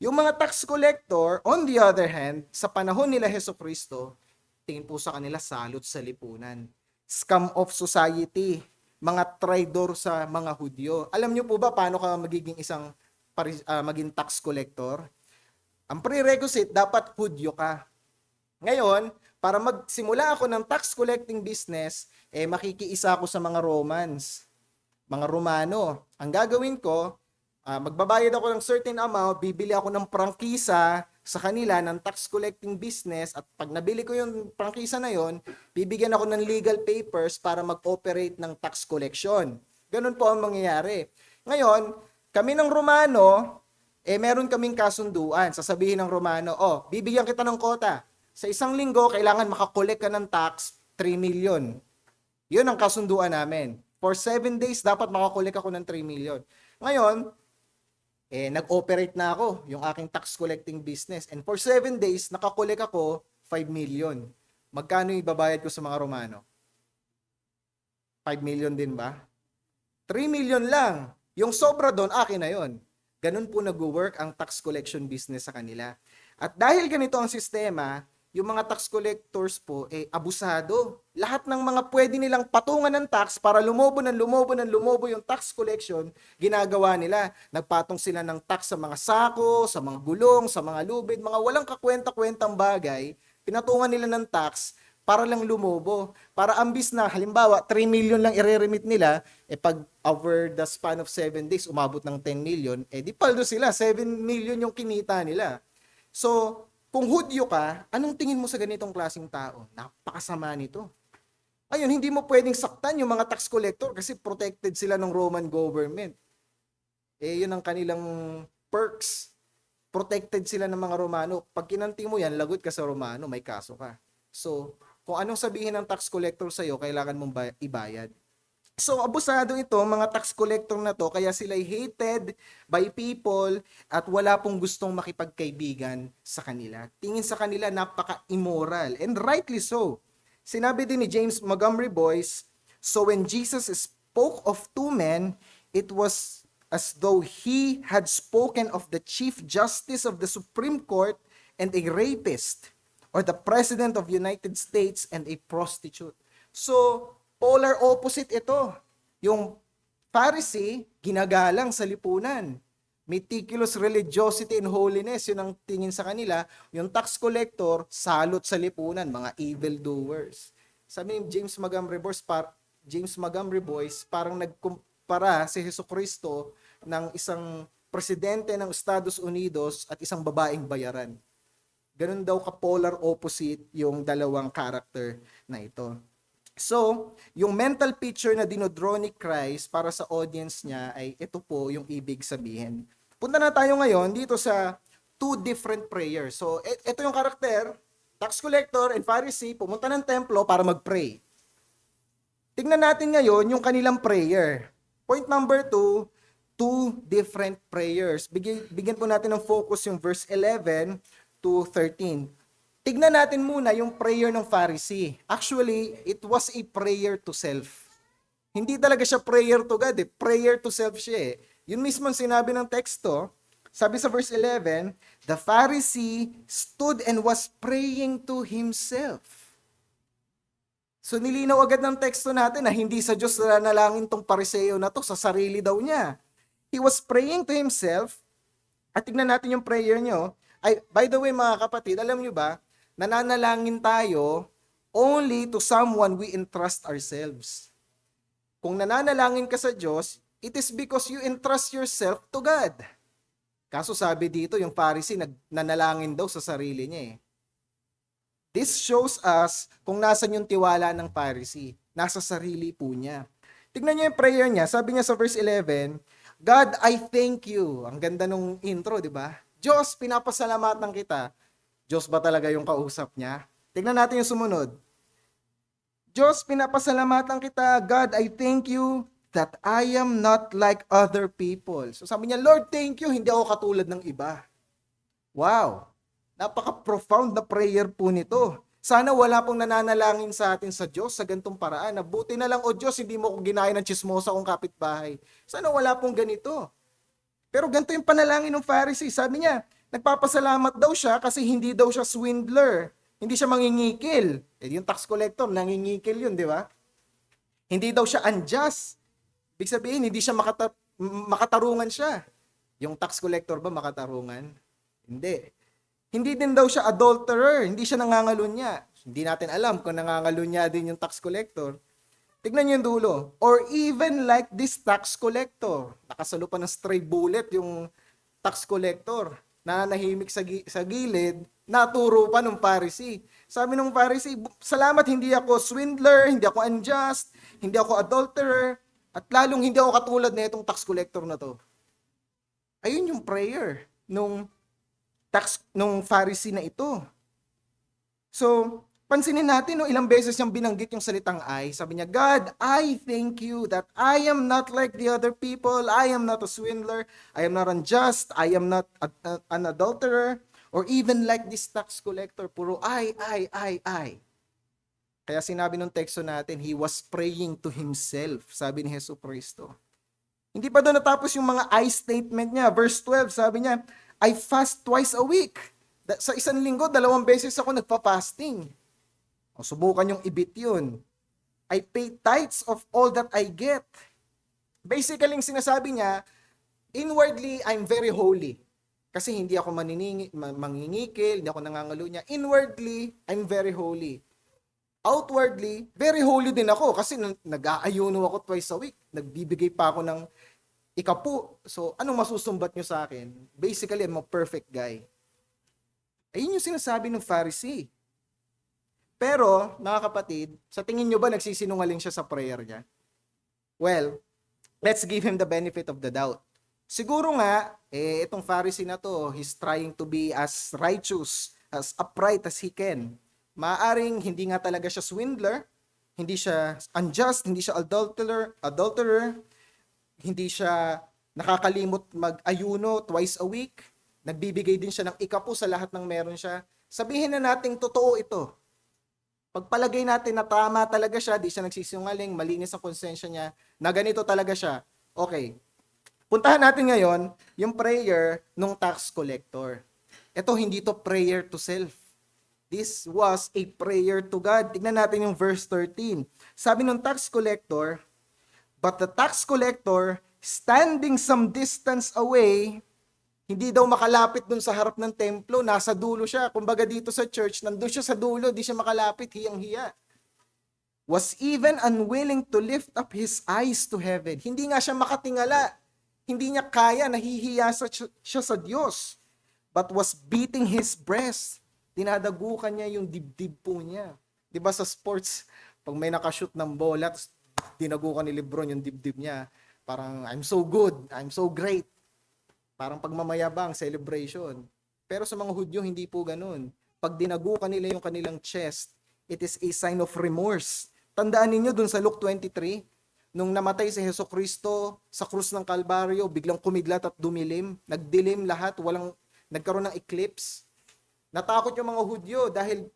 Yung mga tax collector, on the other hand, sa panahon nila Jesucristo, tingin po sa kanila salot sa lipunan. Scum of society, mga traidor sa mga Hudyo. Alam niyo po ba paano ka magiging maging tax collector? Ang prerequisite, dapat Hudyo ka. Ngayon, para magsimula ako ng tax collecting business, makikiisa ako sa mga Romans, mga Romano. Ang gagawin ko, magbabayad ako ng certain amount, bibili ako ng prangkisa sa kanila ng tax collecting business, at pag nabili ko yung prangkisa na yon, bibigyan ako ng legal papers para mag-operate ng tax collection. Ganun po ang mangyayari. Ngayon, kami ng Romano, meron kaming kasunduan. Sasabihin ng Romano, bibigyan kita ng kota. Sa isang linggo, kailangan makakolek ka ng tax, 3 million. Yun ang kasunduan namin. For 7 days, dapat makakolek ako ng 3 million. Ngayon, nag-operate na ako yung aking tax collecting business. And for 7 days, nakakolek ako 5 million. Magkano ibabayad ko sa mga Romano? 5 million din ba? 3 million lang. Yung sobra doon, akin na yon. Ganun po nag-work ang tax collection business sa kanila. At dahil ganito ang sistema, yung mga tax collectors po, abusado. Lahat ng mga pwede nilang patungan ng tax para lumobo yung tax collection, ginagawa nila. Nagpatong sila ng tax sa mga sako, sa mga gulong, sa mga lubid, mga walang kakwenta-kwentang bagay, pinatungan nila ng tax para lang lumobo. Para ambis na, halimbawa, 3 million lang ireremit nila, pag over the span of 7 days, umabot ng 10 million, di paldo sila, 7 million yung kinita nila. So, kung Hudyo ka, anong tingin mo sa ganitong klaseng tao? Napakasama nito. Ayun, hindi mo pwedeng saktan yung mga tax collector kasi protected sila ng Roman government. Yun ang kanilang perks. Protected sila ng mga Romano. Pag kinanti mo yan, lagot ka sa Romano, may kaso ka. So, kung anong sabihin ng tax collector sa'yo, kailangan mong ibayad. So, abusado ito, mga tax collector na to, kaya sila hated by people at wala pong gustong makipagkaibigan sa kanila. Tingin sa kanila napaka-immoral, and rightly so. Sinabi din ni James Montgomery Boyce, so when Jesus spoke of 2 men, it was as though he had spoken of the Chief Justice of the Supreme Court and a rapist, or the President of the United States and a prostitute. So, polar opposite ito. Yung Pharisee, ginagalang sa lipunan. Meticulous religiosity and holiness, yun ang tingin sa kanila. Yung tax collector, salot sa lipunan, mga evildoers. Sabi ni James Montgomery Boyce, parang nagkumpara si Jesucristo ng isang presidente ng Estados Unidos at isang babaeng bayaran. Ganun daw ka-polar opposite yung dalawang character na ito. So, yung mental picture na dinodraw ni Christ para sa audience niya ay ito po yung ibig sabihin. Punta na tayo ngayon dito sa 2 different prayers. So, ito yung karakter, tax collector and Pharisee, pumunta ng templo para mag-pray. Tingnan natin ngayon yung kanilang prayer. Point number 2, 2 different prayers. Bigyan po natin ng focus yung verse 11 to 13. Tignan natin muna yung prayer ng Pharisee. Actually, it was a prayer to self. Hindi talaga siya prayer to God, prayer to self siya. Yun mismo ang sinabi ng teksto. Sabi sa verse 11, the Pharisee stood and was praying to himself. So nilinaw agad ng teksto natin na hindi sa Diyos na nalangin tong Pariseo na to, sa sarili daw niya. He was praying to himself. At tignan natin yung prayer niyo. By the way mga kapatid, alam niyo ba, nananalangin tayo only to someone we entrust ourselves. Kung nananalangin ka sa Diyos, it is because you entrust yourself to God. Kaso sabi dito, yung Pharisee nanalangin daw sa sarili niya eh. This shows us kung nasan yung tiwala ng Pharisee. Nasa sarili po niya. Tignan niyo yung prayer niya. Sabi niya sa verse 11, God, I thank you. Ang ganda nung intro, di ba? Diyos, pinapasalamatan kita. Diyos ba talaga yung kausap niya? Tignan natin yung sumunod. Diyos, pinapasalamatan kita. God, I thank you that I am not like other people. So sabi niya, Lord, thank you. Hindi ako katulad ng iba. Wow. Napaka-profound na prayer po nito. Sana wala pong nananalangin sa atin sa Diyos sa gantong paraan. Nabuti na lang, o Diyos, hindi mo ko ginaya ng chismosa kong kapitbahay. Sana wala pong ganito. Pero ganito yung panalangin ng Pharisee. Sabi niya, nagpapasalamat daw siya kasi hindi daw siya swindler. Hindi siya mangingikil. Yung tax collector, nangingikil yun, di ba? Hindi daw siya unjust. Ibig sabihin, hindi siya makatarungan siya. Yung tax collector ba makatarungan? Hindi. Hindi din daw siya adulterer. Hindi siya nangangalunya. Hindi natin alam kung nangangalunya din yung tax collector. Tignan niyo yung dulo. Or even like this tax collector. Nakasalo pa ng stray bullet yung tax collector. Nanahimik sa gilid. Naturo pa ng Pharisee. Sabi ng Pharisee, salamat, hindi ako swindler, hindi ako unjust, hindi ako adulterer, at lalong hindi ako katulad na itong tax collector na to. Ayun yung prayer nung Pharisee na ito. So, pansinin natin, no, ilang beses niyang binanggit yung salitang I. Sabi niya, God, I thank you that I am not like the other people. I am not a swindler. I am not unjust. I am not an adulterer. Or even like this tax collector. Puro I. Kaya sinabi nung teksto natin, he was praying to himself. Sabi ni Jesucristo. Hindi pa doon natapos yung mga I statement niya. Verse 12, sabi niya, I fast twice a week. Sa isang linggo, 2 beses ako nagpa-fasting. O, subukan yung ibit yun. I pay tithes of all that I get. Basically, yung sinasabi niya, inwardly, I'm very holy. Kasi hindi ako mangingikil, hindi ako nangangalunya. Inwardly, I'm very holy. Outwardly, very holy din ako kasi nag-aayuno ako twice a week. Nagbibigay pa ako ng ikapu. So, anong masusumbat nyo sa akin? Basically, I'm a perfect guy. Ayun yung sinasabi ng Pharisee. Pero, mga kapatid, sa tingin nyo ba nagsisinungaling siya sa prayer niya? Well, let's give him the benefit of the doubt. Siguro nga, itong Pharisee na to, he's trying to be as righteous, as upright as he can. Maaring hindi nga talaga siya swindler, hindi siya unjust, hindi siya adulterer, hindi siya nakakalimot mag-ayuno twice a week, nagbibigay din siya ng ikapu sa lahat ng meron siya. Sabihin na nating totoo ito. Pagpalagay natin na tama talaga siya, di siya nagsisinungaling, malinis ang konsensya niya, na ganito talaga siya. Okay. Puntahan natin ngayon yung prayer ng tax collector. Ito, hindi to prayer to self. This was a prayer to God. Tignan natin yung verse 13. Sabi ng tax collector, but the tax collector, standing some distance away, hindi daw makalapit dun sa harap ng templo, nasa dulo siya. Kumbaga dito sa church, nandun siya sa dulo, di siya makalapit, hiyang-hiya. Was even unwilling to lift up his eyes to heaven. Hindi nga siya makatingala. Hindi niya kaya, nahihiya siya sa Diyos. But was beating his breast. Dinadagukan niya yung dibdib po niya. Di ba sa sports, pag may nakashoot ng bola, dinagukan ni Lebron yung dibdib niya. Parang, I'm so good, I'm so great. Parang pagmamayabang, celebration. Pero sa mga Hudyo, hindi po ganun. Pag dinagukan nila yung kanilang chest, it is a sign of remorse. Tandaan ninyo dun sa Luke 23, nung namatay si Jesucristo sa krus ng Kalbaryo, biglang kumidlat at dumilim. Nagdilim lahat, nagkaroon ng eclipse. Natakot yung mga Hudyo dahil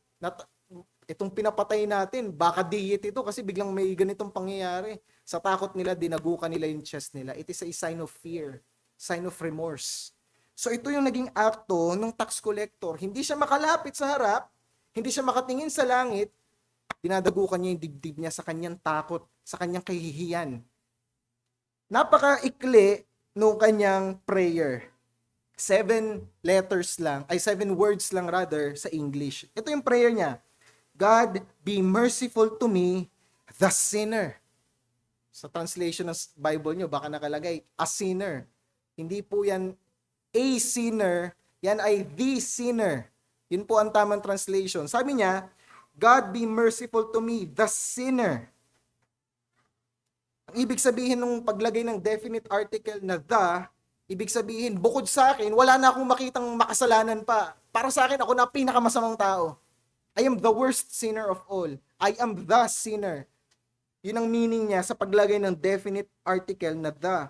itong pinapatay natin, baka diet ito kasi biglang may ganitong pangyayari. Sa takot nila, dinagukan nila yung chest nila. It is a sign of fear, sign of remorse. So ito yung naging akto ng tax collector. Hindi siya makalapit sa harap, hindi siya makatingin sa langit, dinadagukan niya yung dibdib niya sa kanyang takot, sa kanyang kahihiyan. Napaka-ikli nung kanyang prayer. 7 words lang rather sa English. Ito yung prayer niya. God, be merciful to me, the sinner. Sa translation ng Bible nyo, baka nakalagay, a sinner. Hindi po yan a sinner, yan ay the sinner. Yun po ang tamang translation. Sabi niya, God be merciful to me, the sinner. Ang ibig sabihin ng paglagay ng definite article na the, ibig sabihin, bukod sa akin, wala na akong makitang makasalanan pa. Para sa akin, ako na pinakamasamang tao. I am the worst sinner of all. I am the sinner. Yun ang meaning niya sa paglagay ng definite article na the.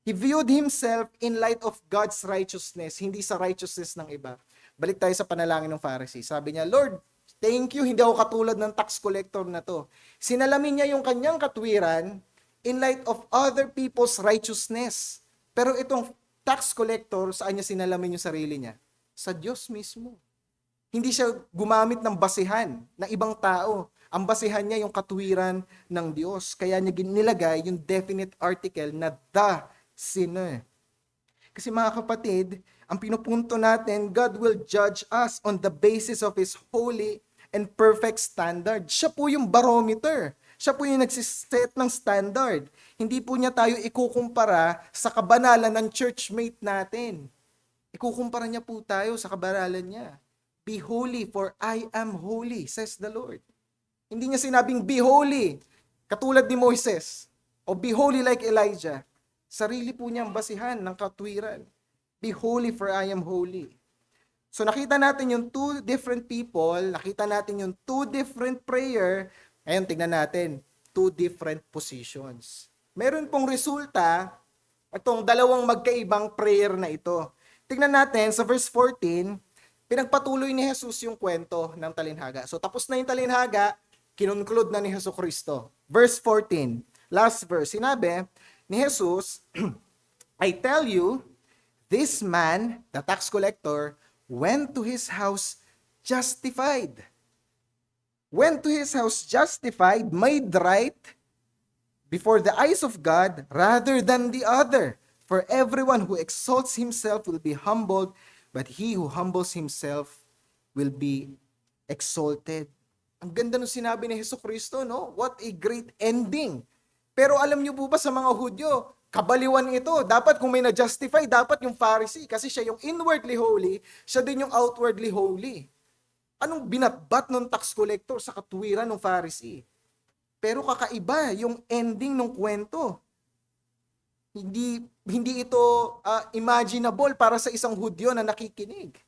He viewed himself in light of God's righteousness, hindi sa righteousness ng iba. Balik tayo sa panalangin ng Pharisee. Sabi niya, Lord, thank you, hindi ako katulad ng tax collector na to. Sinalamin niya yung kanyang katwiran in light of other people's righteousness. Pero itong tax collector, saan niya sinalamin yung sarili niya? Sa Diyos mismo. Hindi siya gumamit ng basihan ng ibang tao. Ang basihan niya yung katwiran ng Diyos. Kaya niya nilagay yung definite article na the sinner. Kasi mga kapatid, ang pinupunto natin, God will judge us on the basis of His holy and perfect standard. Siya po yung barometer. Siya po yung nagsiset ng standard. Hindi po niya tayo ikukumpara sa kabanalan ng churchmate natin. Ikukumpara niya po tayo sa kabanalan niya. Be holy for I am holy, says the Lord. Hindi niya sinabing be holy, katulad ni Moises, o be holy like Elijah. Sarili po niyang basihan ng katwiran. Be holy for I am holy. So nakita natin yung two different people, nakita natin yung two different prayer, ngayon tignan natin, two different positions. Meron pong resulta, itong dalawang magkaibang prayer na ito. Tignan natin sa verse 14, pinagpatuloy ni Jesus yung kwento ng talinhaga. So tapos na yung talinhaga, kinunclude na ni Jesucristo. Verse 14, last verse, sinabi ni Jesus, I tell you, this man, the tax collector, went to his house justified. Went to his house justified, made right before the eyes of God rather than the other. For everyone who exalts himself will be humbled, but he who humbles himself will be exalted. Ang ganda nung sinabi ni Jesucristo, no? What a great ending. Pero alam niyo po ba sa mga Hudyo, kabaliwan ito. Dapat kung may na-justify, dapat yung Pharisee. Kasi siya yung inwardly holy, siya din yung outwardly holy. Anong binatbat ng tax collector sa katwiran ng Pharisee? Pero kakaiba yung ending ng kwento. Hindi ito imaginable para sa isang Hudyo na nakikinig.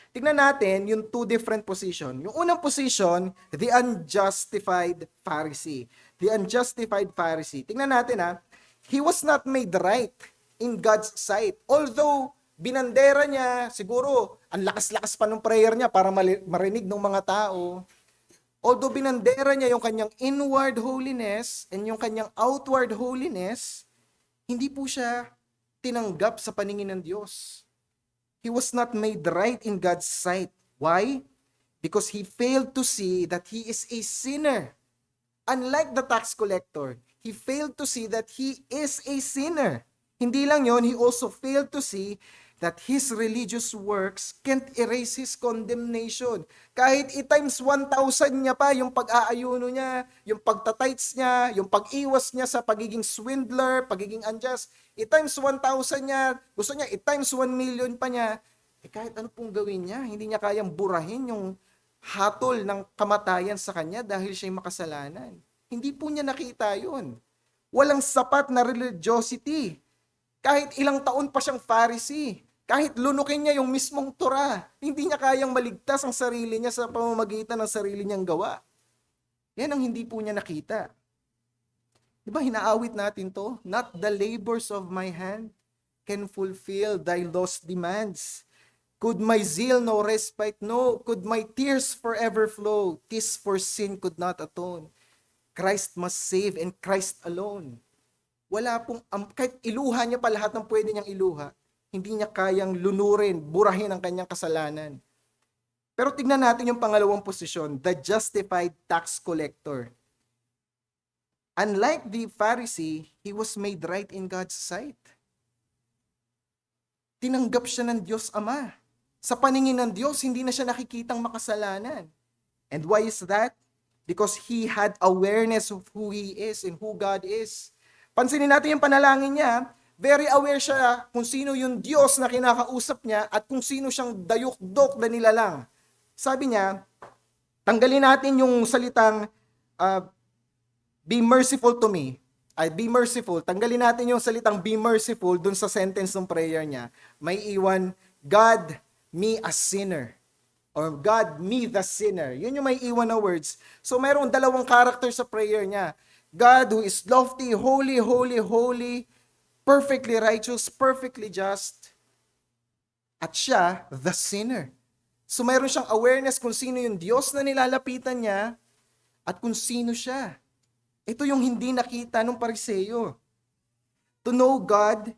Tignan natin yung two different position. Yung unang position, the unjustified Pharisee. The unjustified Pharisee. Tignan natin he was not made right in God's sight. Although, binandera niya, siguro, ang lakas-lakas pa ng prayer niya para marinig ng mga tao. Although binandera niya yung kanyang inward holiness and yung kanyang outward holiness, hindi po siya tinanggap sa paningin ng Diyos. He was not made right in God's sight. Why? Because he failed to see that he is a sinner. Unlike the tax collector, he failed to see that he is a sinner. Hindi lang yon, he also failed to see that his religious works can't erase his condemnation. Kahit i-times 1,000 niya pa yung pag-aayuno niya, yung pagtatights niya, yung pag-iwas niya sa pagiging swindler, pagiging unjust, i-times 1,000 niya, gusto niya i-times 1 million pa niya, kahit ano pong gawin niya, hindi niya kayang burahin yung hatol ng kamatayan sa kanya dahil siya'y makasalanan. Hindi po niya nakita yun. Walang sapat na religiosity. Kahit ilang taon pa siyang Pharisee, kahit lunukin niya yung mismong Torah, hindi niya kayang maligtas ang sarili niya sa pamamagitan ng sarili niyang gawa. Yan ang hindi po niya nakita. Diba hinaawit natin to? Not the labors of my hand can fulfill thy lost demands. Could my zeal no respite know? Could my tears forever flow? 'Tis for sin could not atone. Christ must save and Christ alone. Wala pong, kahit iluha niya pa lahat ng pwede niyang iluha, hindi niya kayang lunurin, burahin ang kanyang kasalanan. Pero tignan natin yung pangalawang posisyon, the justified tax collector. Unlike the Pharisee, he was made right in God's sight. Tinanggap siya ng Diyos Ama. Sa paningin ng Diyos, hindi na siya nakikitang makasalanan. And why is that? because he had awareness of who he is and who God is. Pansinin natin yung panalangin niya, very aware siya kung sino yung Diyos na kinakausap niya at kung sino siyang dayuk-dok na nilalang. Sabi niya, tanggalin natin yung salitang be merciful to me. Ay, be merciful. Tanggalin natin yung salitang be merciful dun sa sentence ng prayer niya. May iwan, God, me a sinner. Or God, me the sinner. Yun yung may iwan na words. So mayroong dalawang character sa prayer niya. God who is lofty, holy, holy, holy, perfectly righteous, perfectly just. At siya, the sinner. So mayroon siyang awareness kung sino yung Diyos na nilalapitan niya at kung sino siya. Ito yung hindi nakita ng Pariseo. To know God,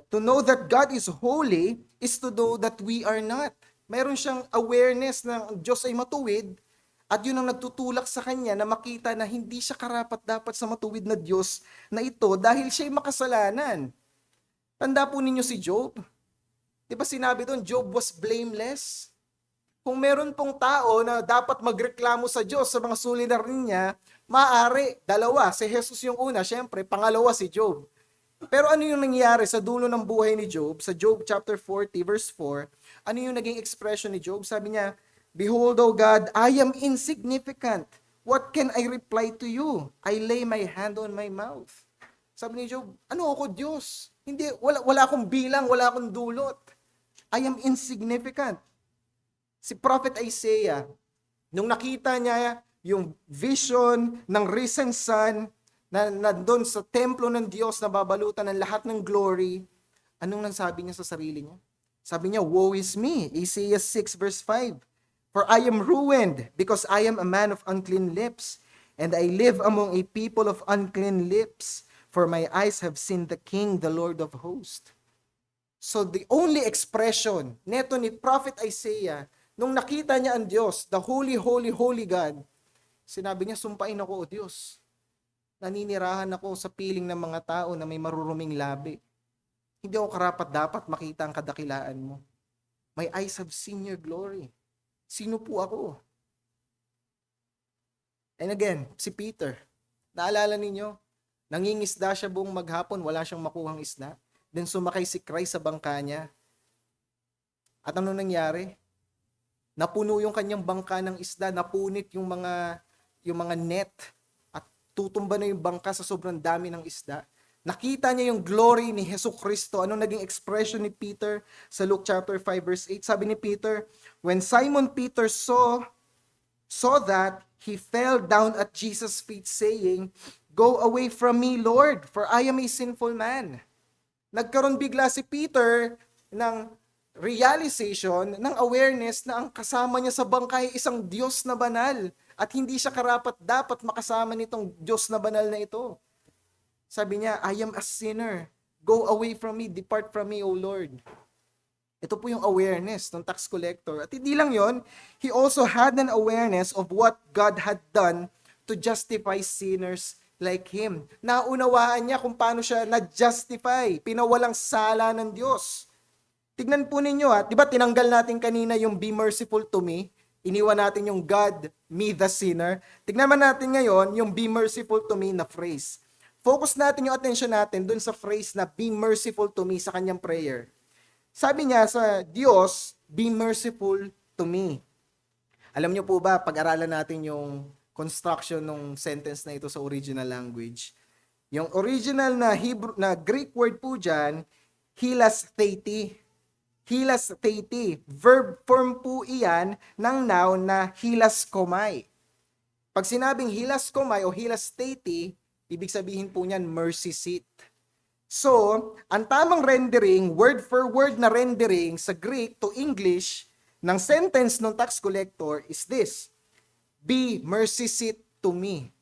to know that God is holy is to know that we are not. Mayroon siyang awareness na ang Diyos ay matuwid at yun ang nagtutulak sa kanya na makita na hindi siya karapat-dapat sa matuwid na Diyos na ito dahil siya'y makasalanan. Tanda po ninyo si Job. Di ba sinabi doon, Job was blameless? Kung meron pong tao na dapat magreklamo sa Diyos sa mga suliranin niya, maaari, dalawa, si Jesus yung una, syempre, pangalawa si Job. Pero ano yung nangyari sa dulo ng buhay ni Job? Sa Job chapter 40 verse 4, ano yung naging expression ni Job? Sabi niya, "Behold, O God, I am insignificant. What can I reply to you? I lay my hand on my mouth." Sabi ni Job, ano ako Diyos? Hindi, wala akong bilang, wala akong dulot. I am insignificant. Si Prophet Isaiah, nung nakita niya yung vision ng risen sun, na nandun sa templo ng Diyos na babalutan ng lahat ng glory, anong nasabi niya sa sarili niya? Sabi niya, "Woe is me." Isaiah 6 verse 5. "For I am ruined because I am a man of unclean lips, and I live among a people of unclean lips, for my eyes have seen the King, the Lord of hosts." So the only expression neto ni Prophet Isaiah, nung nakita niya ang Diyos, the holy, holy, holy God, sinabi niya, "Sumpain ako, O Diyos. Naninirahan ako sa piling ng mga tao na may maruruming labi. Hindi ako karapat-dapat makita ang kadakilaan mo. My eyes have seen your glory." Sino po ako? And again, si Peter, naalala ninyo, nangingisda siya buong maghapon, wala siyang makuhang isda. Then sumakay si Christ sa bangka niya. At ano nangyari? Napuno yung kanyang bangka ng isda, napunit yung mga net, at tutumba na yung bangka sa sobrang dami ng isda. Nakita niya yung glory ni Jesucristo. Ano naging expression ni Peter sa Luke chapter 5 verse 8? Sabi ni Peter, "When Simon Peter saw that, he fell down at Jesus' feet saying, 'Go away from me, Lord, for I am a sinful man.'" Nagkaroon bigla si Peter ng realization, ng awareness na ang kasama niya sa bangka ay isang Diyos na banal at hindi siya karapat-dapat makasama nitong Diyos na banal na ito. Sabi niya, "I am a sinner. Go away from me. Depart from me, O Lord." Ito po yung awareness ng tax collector. At hindi lang yon, he also had an awareness of what God had done to justify sinners like him. Naunawaan niya kung paano siya na-justify, pinawalang sala ng Diyos. Tignan po ninyo di ba tinanggal natin kanina yung "be merciful to me", iniwan natin yung "God, me the sinner". Tignan natin ngayon yung "be merciful to me" na phrase. Focus natin yung attention natin dun sa phrase na "be merciful to me" sa kanyang prayer. Sabi niya sa Diyos, "Be merciful to me." Alam niyo po ba, pag-aralan natin yung construction ng sentence na ito sa original language. Yung original na Greek word po dyan, hilastheti. Hilastheti. Verb form po iyan ng noun na hilaskomai. Pag sinabing hilaskomai o hilastheti, ibig sabihin po niyan mercy seat. So, ang tamang rendering, word for word na rendering sa Greek to English ng sentence ng tax collector is this: "Be mercy seat to me."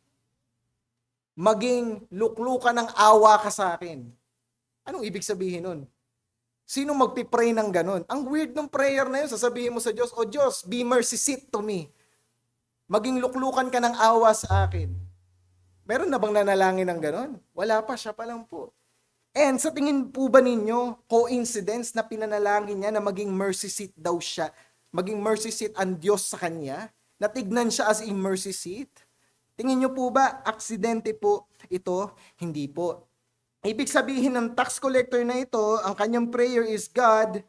Maging luklukan ng awa ka sa akin. Anong ibig sabihin nun? Sino magpipray ng ganun? Ang weird ng prayer na yun. Sasabihin mo sa Diyos, "O Diyos, be mercy seat to me." Maging luklukan ka ng awa sa akin. Meron na bang nanalangin ng ganun? Wala pa, siya pa lang po. And sa tingin po ba ninyo, coincidence na pinanalangin niya na maging mercy seat daw siya? Maging mercy seat ang Diyos sa kanya? Natignan siya as a mercy seat? Tingin niyo po ba, aksidente po ito? Hindi po. Ibig sabihin ng tax collector na ito, ang kanyang prayer is, God,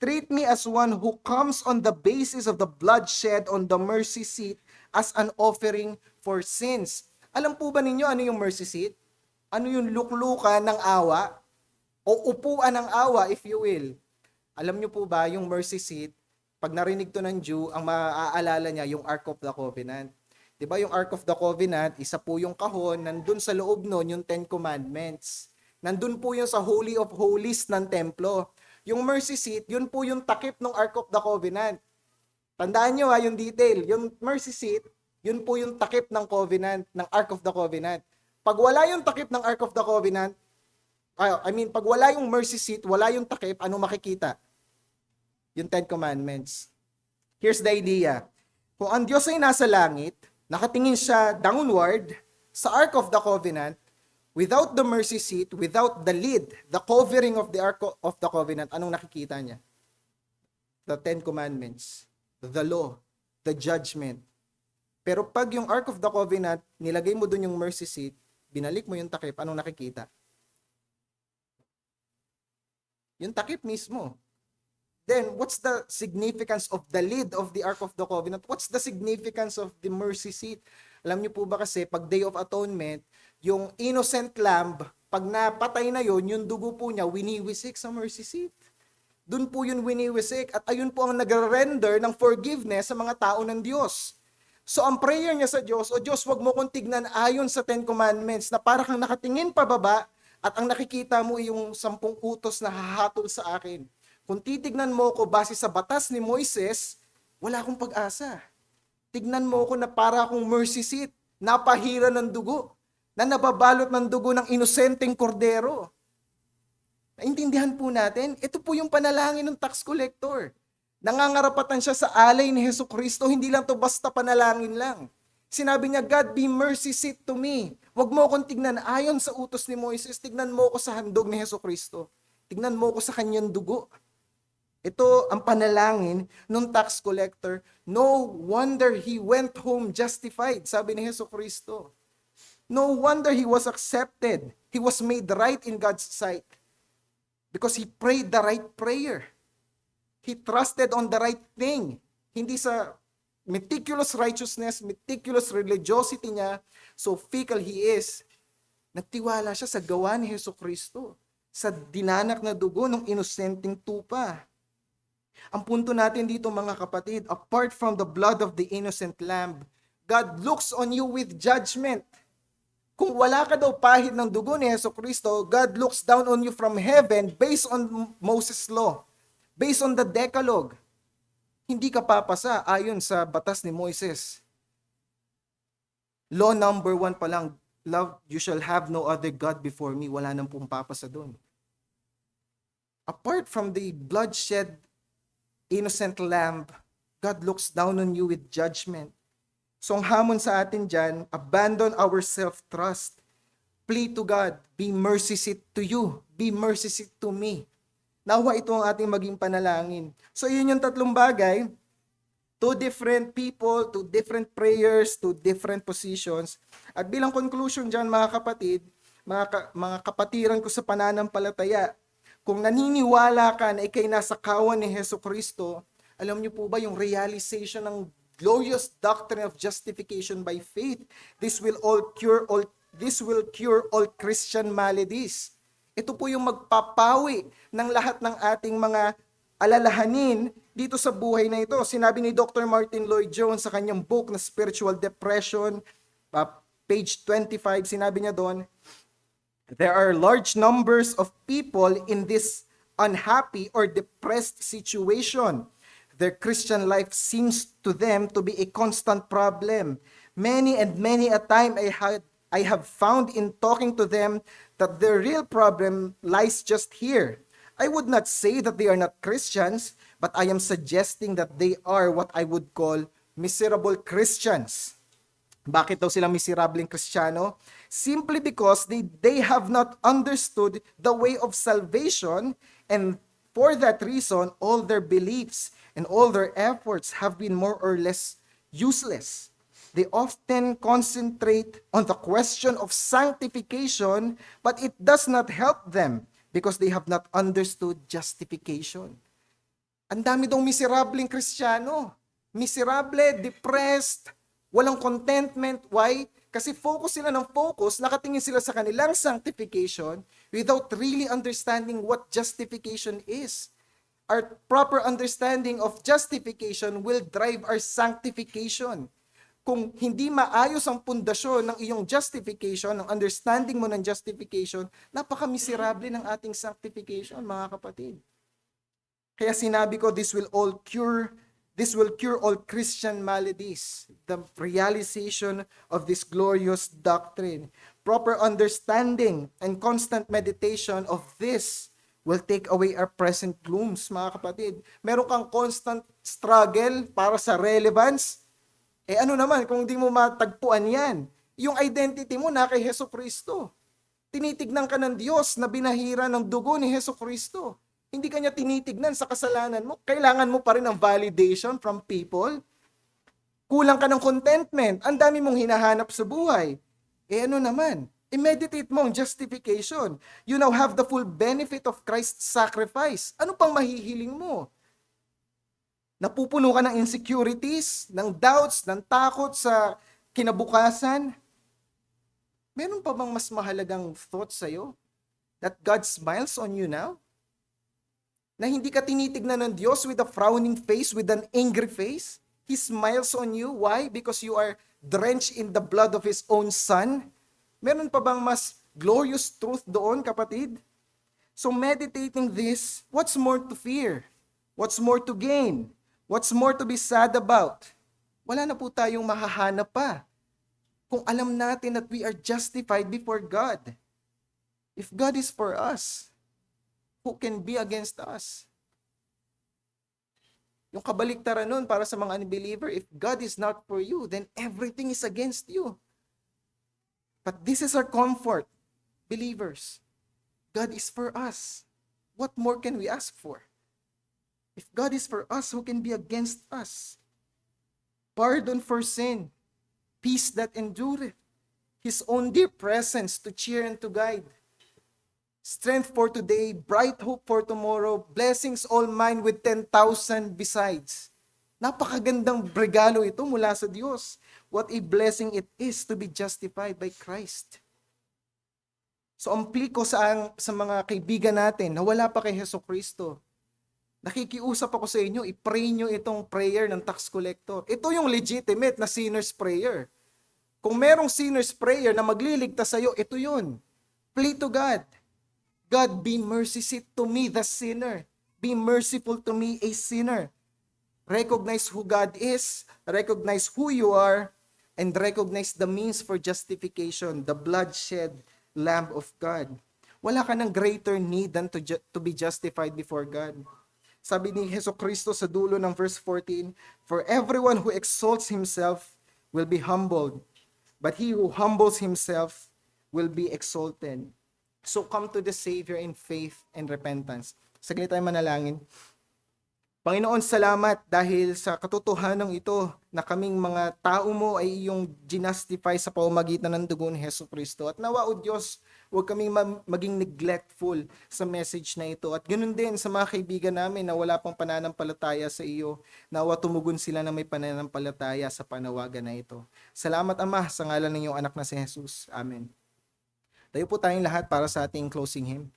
treat me as one who comes on the basis of the blood shed on the mercy seat as an offering for sins. Alam po ba ninyo ano yung mercy seat? Ano yung luklukan ng awa? O upuan ng awa, if you will. Alam niyo po ba, yung mercy seat, pag narinig to ng Jew, ang maaalala niya yung Ark of the Covenant. Diba yung Ark of the Covenant, isa po yung kahon, nandun sa loob nun yung Ten Commandments. Nandun po yung sa Holy of Holies ng templo. Yung mercy seat, yun po yung takip ng Ark of the Covenant. Tandaan nyo yung detail. Yung mercy seat, yun po yung takip ng Covenant, ng Ark of the Covenant. Pag wala yung takip ng Ark of the Covenant, pag wala yung mercy seat, wala yung takip, ano makikita? Yung Ten Commandments. Here's the idea. Kung ang Diyos ay nasa langit, nakatingin siya downward sa Ark of the Covenant, without the mercy seat, without the lid, the covering of the Ark of the Covenant, anong nakikita niya? The Ten Commandments, the law, the judgment. Pero pag yung Ark of the Covenant, nilagay mo dun yung mercy seat, binalik mo yung takip, anong nakikita? Yung takip mismo. Then, what's the significance of the lid of the Ark of the Covenant? What's the significance of the mercy seat? Alam niyo po ba kasi, pag Day of Atonement, yung innocent lamb, pag napatay na yon, yung dugo po niya, winiwisik sa mercy seat. Doon po yun winiwisik. At ayun po ang nag-render ng forgiveness sa mga tao ng Diyos. So, ang prayer niya sa Diyos, O Diyos, wag mo kong tignan ayon sa Ten Commandments na para kang nakatingin pababa at ang nakikita mo ay yung 10 utos na hahatol sa akin. Kung titignan mo ko base sa batas ni Moises, wala akong pag-asa. Tignan mo ko na para akong mercy seat, napahira ng dugo, na nababalot ng dugo ng inosenteng kordero. Naintindihan po natin, ito po yung panalangin ng tax collector. Nangangarapatan siya sa alay ni Jesucristo, hindi lang to basta panalangin lang. Sinabi niya, God, be mercy seat to me. Huwag mo akong tignan ayon sa utos ni Moises, tignan mo ko sa handog ni Jesucristo. Tignan mo ko sa kanyang dugo. Ito ang panalangin ng tax collector. No wonder he went home justified, sabi ni Jesucristo. No wonder he was accepted. He was made right in God's sight. Because he prayed the right prayer. He trusted on the right thing. Hindi sa meticulous righteousness, meticulous religiosity niya, so fickle he is. Nagtiwala siya sa gawa ni Jesucristo, sa dinanak na dugo ng inosenteng tupa. Ang punto natin dito mga kapatid, apart from the blood of the innocent lamb, God looks on you with judgment. Kung wala ka daw pahid ng dugo ni Jesucristo, God looks down on you from heaven based on Moses' law, based on the Decalogue. Hindi ka papasa ayon sa batas ni Moises. Law number 1 pa lang, love, you shall have no other God before me. Wala nang pong papasa doon. Apart from the bloodshed innocent lamb, God looks down on you with judgment. So ang hamon sa atin dyan, abandon our self-trust. Plead to God, be mercy seat to you, be mercy seat to me. Nawa ito ang ating maging panalangin. So yun yung tatlong bagay, 2 different people, 2 different prayers, 2 different positions. At bilang conclusion dyan mga kapatid, mga kapatiran ko sa pananampalataya, kung naniniwala ka na ikay nasa kawan ni Jesucristo, alam niyo po ba yung realization ng glorious doctrine of justification by faith, this will cure all Christian maladies. Ito po yung magpapawi ng lahat ng ating mga alalahanin dito sa buhay na ito. Sinabi ni Dr. Martin Lloyd-Jones sa kanyang book na Spiritual Depression, page 25, sinabi niya doon, there are large numbers of people in this unhappy or depressed situation. Their Christian life seems to them to be a constant problem. Many a time I have found in talking to them that their real problem lies just here. I would not say that they are not Christians, but I am suggesting that they are what I would call miserable Christians. Bakit daw sila miserableng Kristiyano? Simply because they have not understood the way of salvation, and for that reason, all their beliefs and all their efforts have been more or less useless. They often concentrate on the question of sanctification, but it does not help them because they have not understood justification. Ang dami daw miserableng Kristiyano. Miserable, depressed, walang contentment. Why? Kasi focus sila ng focus, nakatingin sila sa kanilang sanctification without really understanding what justification is. Our proper understanding of justification will drive our sanctification. Kung hindi maayos ang pundasyon ng iyong justification, ng understanding mo ng justification, napaka-miserable ng ating sanctification, mga kapatid. Kaya sinabi ko, this will cure all Christian maladies. The realization of this glorious doctrine. Proper understanding and constant meditation of this will take away our present glooms, mga kapatid. Meron kang constant struggle para sa relevance. Ano naman kung hindi mo matagpuan yan? Yung identity mo na kay Hesus Kristo. Tinitignan ka ng Diyos na binahira ng dugo ni Hesus Kristo. Hindi ka niya tinitignan sa kasalanan mo. Kailangan mo pa rin ng validation from people. Kulang ka ng contentment. Ang dami mong hinahanap sa buhay. Ano naman? I-meditate mo ang justification. You now have the full benefit of Christ's sacrifice. Ano pang mahihiling mo? Napupuno ka ng insecurities, ng doubts, ng takot sa kinabukasan. Meron pa bang mas mahalagang thought sa'yo? That God smiles on you now? Na hindi ka tinitignan ng Diyos with a frowning face, with an angry face? He smiles on you. Why? Because you are drenched in the blood of His own Son. Meron pa bang mas glorious truth doon, kapatid? So meditating this, what's more to fear? What's more to gain? What's more to be sad about? Wala na po tayong mahahanap pa. Kung alam natin that we are justified before God. If God is for us, who can be against us? Yung kabaliktaran nun para sa mga unbeliever, if God is not for you, then everything is against you. But this is our comfort, believers. God is for us. What more can we ask for? If God is for us, who can be against us? Pardon for sin, peace that endureth, His own dear presence to cheer and to guide, strength for today, bright hope for tomorrow, blessings all mine with 10,000 besides. Napakagandang regalo ito mula sa Diyos. What a blessing it is to be justified by Christ. So ampli ko sa mga kaibigan natin na wala pa kay Hesus Kristo. Nakikiusap ako sa inyo, i-pray nyo itong prayer ng tax collector. Ito yung legitimate na sinner's prayer. Kung merong sinner's prayer na magliligtas sa'yo, ito yun. Plead to God. God, be merciful to me, the sinner. Be merciful to me, a sinner. Recognize who God is, recognize who you are, and recognize the means for justification, the bloodshed Lamb of God. Wala ka ng greater need than to be justified before God. Sabi ni Hesus Kristo sa dulo ng verse 14, for everyone who exalts himself will be humbled, but he who humbles himself will be exalted. So come to the Savior in faith and repentance. Saglit tayo manalangin. Panginoon, salamat dahil sa katotohanan ito na kaming mga tao mo ay iyong ginastify sa pamamagitan ng dugo ni Hesus Kristo. At nawa, O Diyos, huwag kaming maging neglectful sa message na ito. At ganoon din sa mga kaibigan namin na wala pang pananampalataya sa iyo, nawa tumugon sila na may pananampalataya sa panawagan na ito. Salamat, Ama, sa ngalan ng iyong anak na si Jesus. Amen. Tayo po tayong lahat para sa ating closing hymn.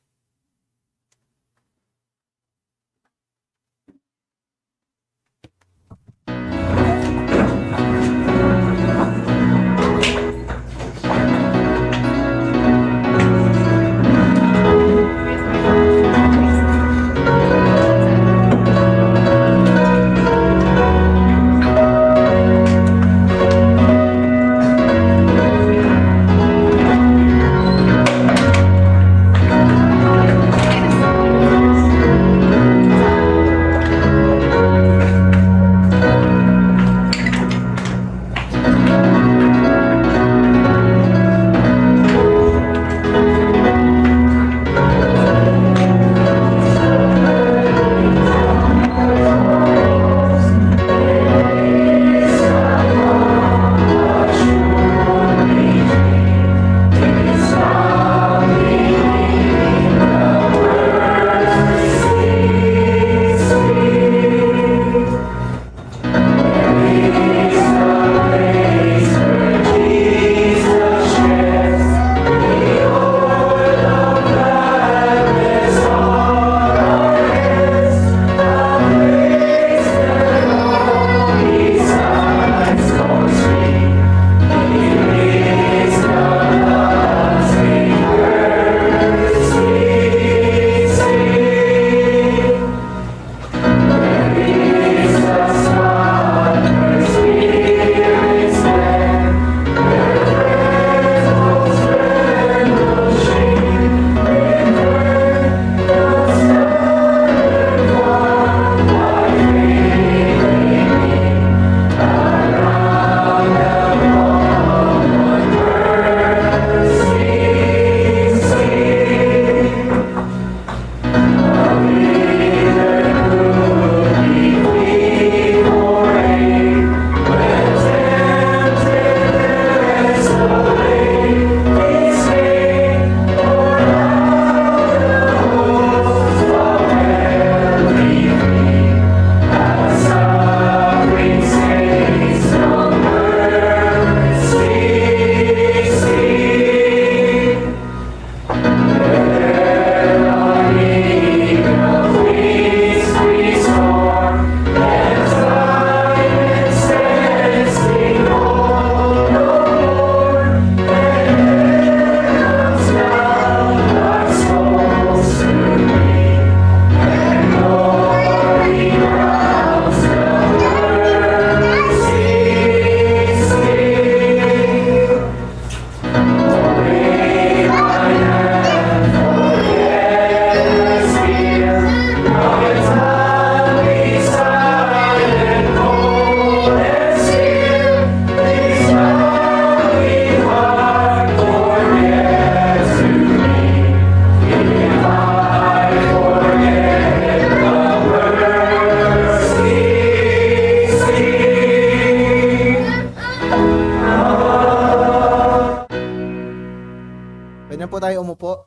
na po tayo umupo.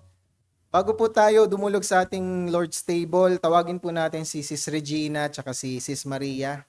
Bago po tayo dumulog sa ating Lord's Table, tawagin po natin si Sis Regina at si Sis Maria.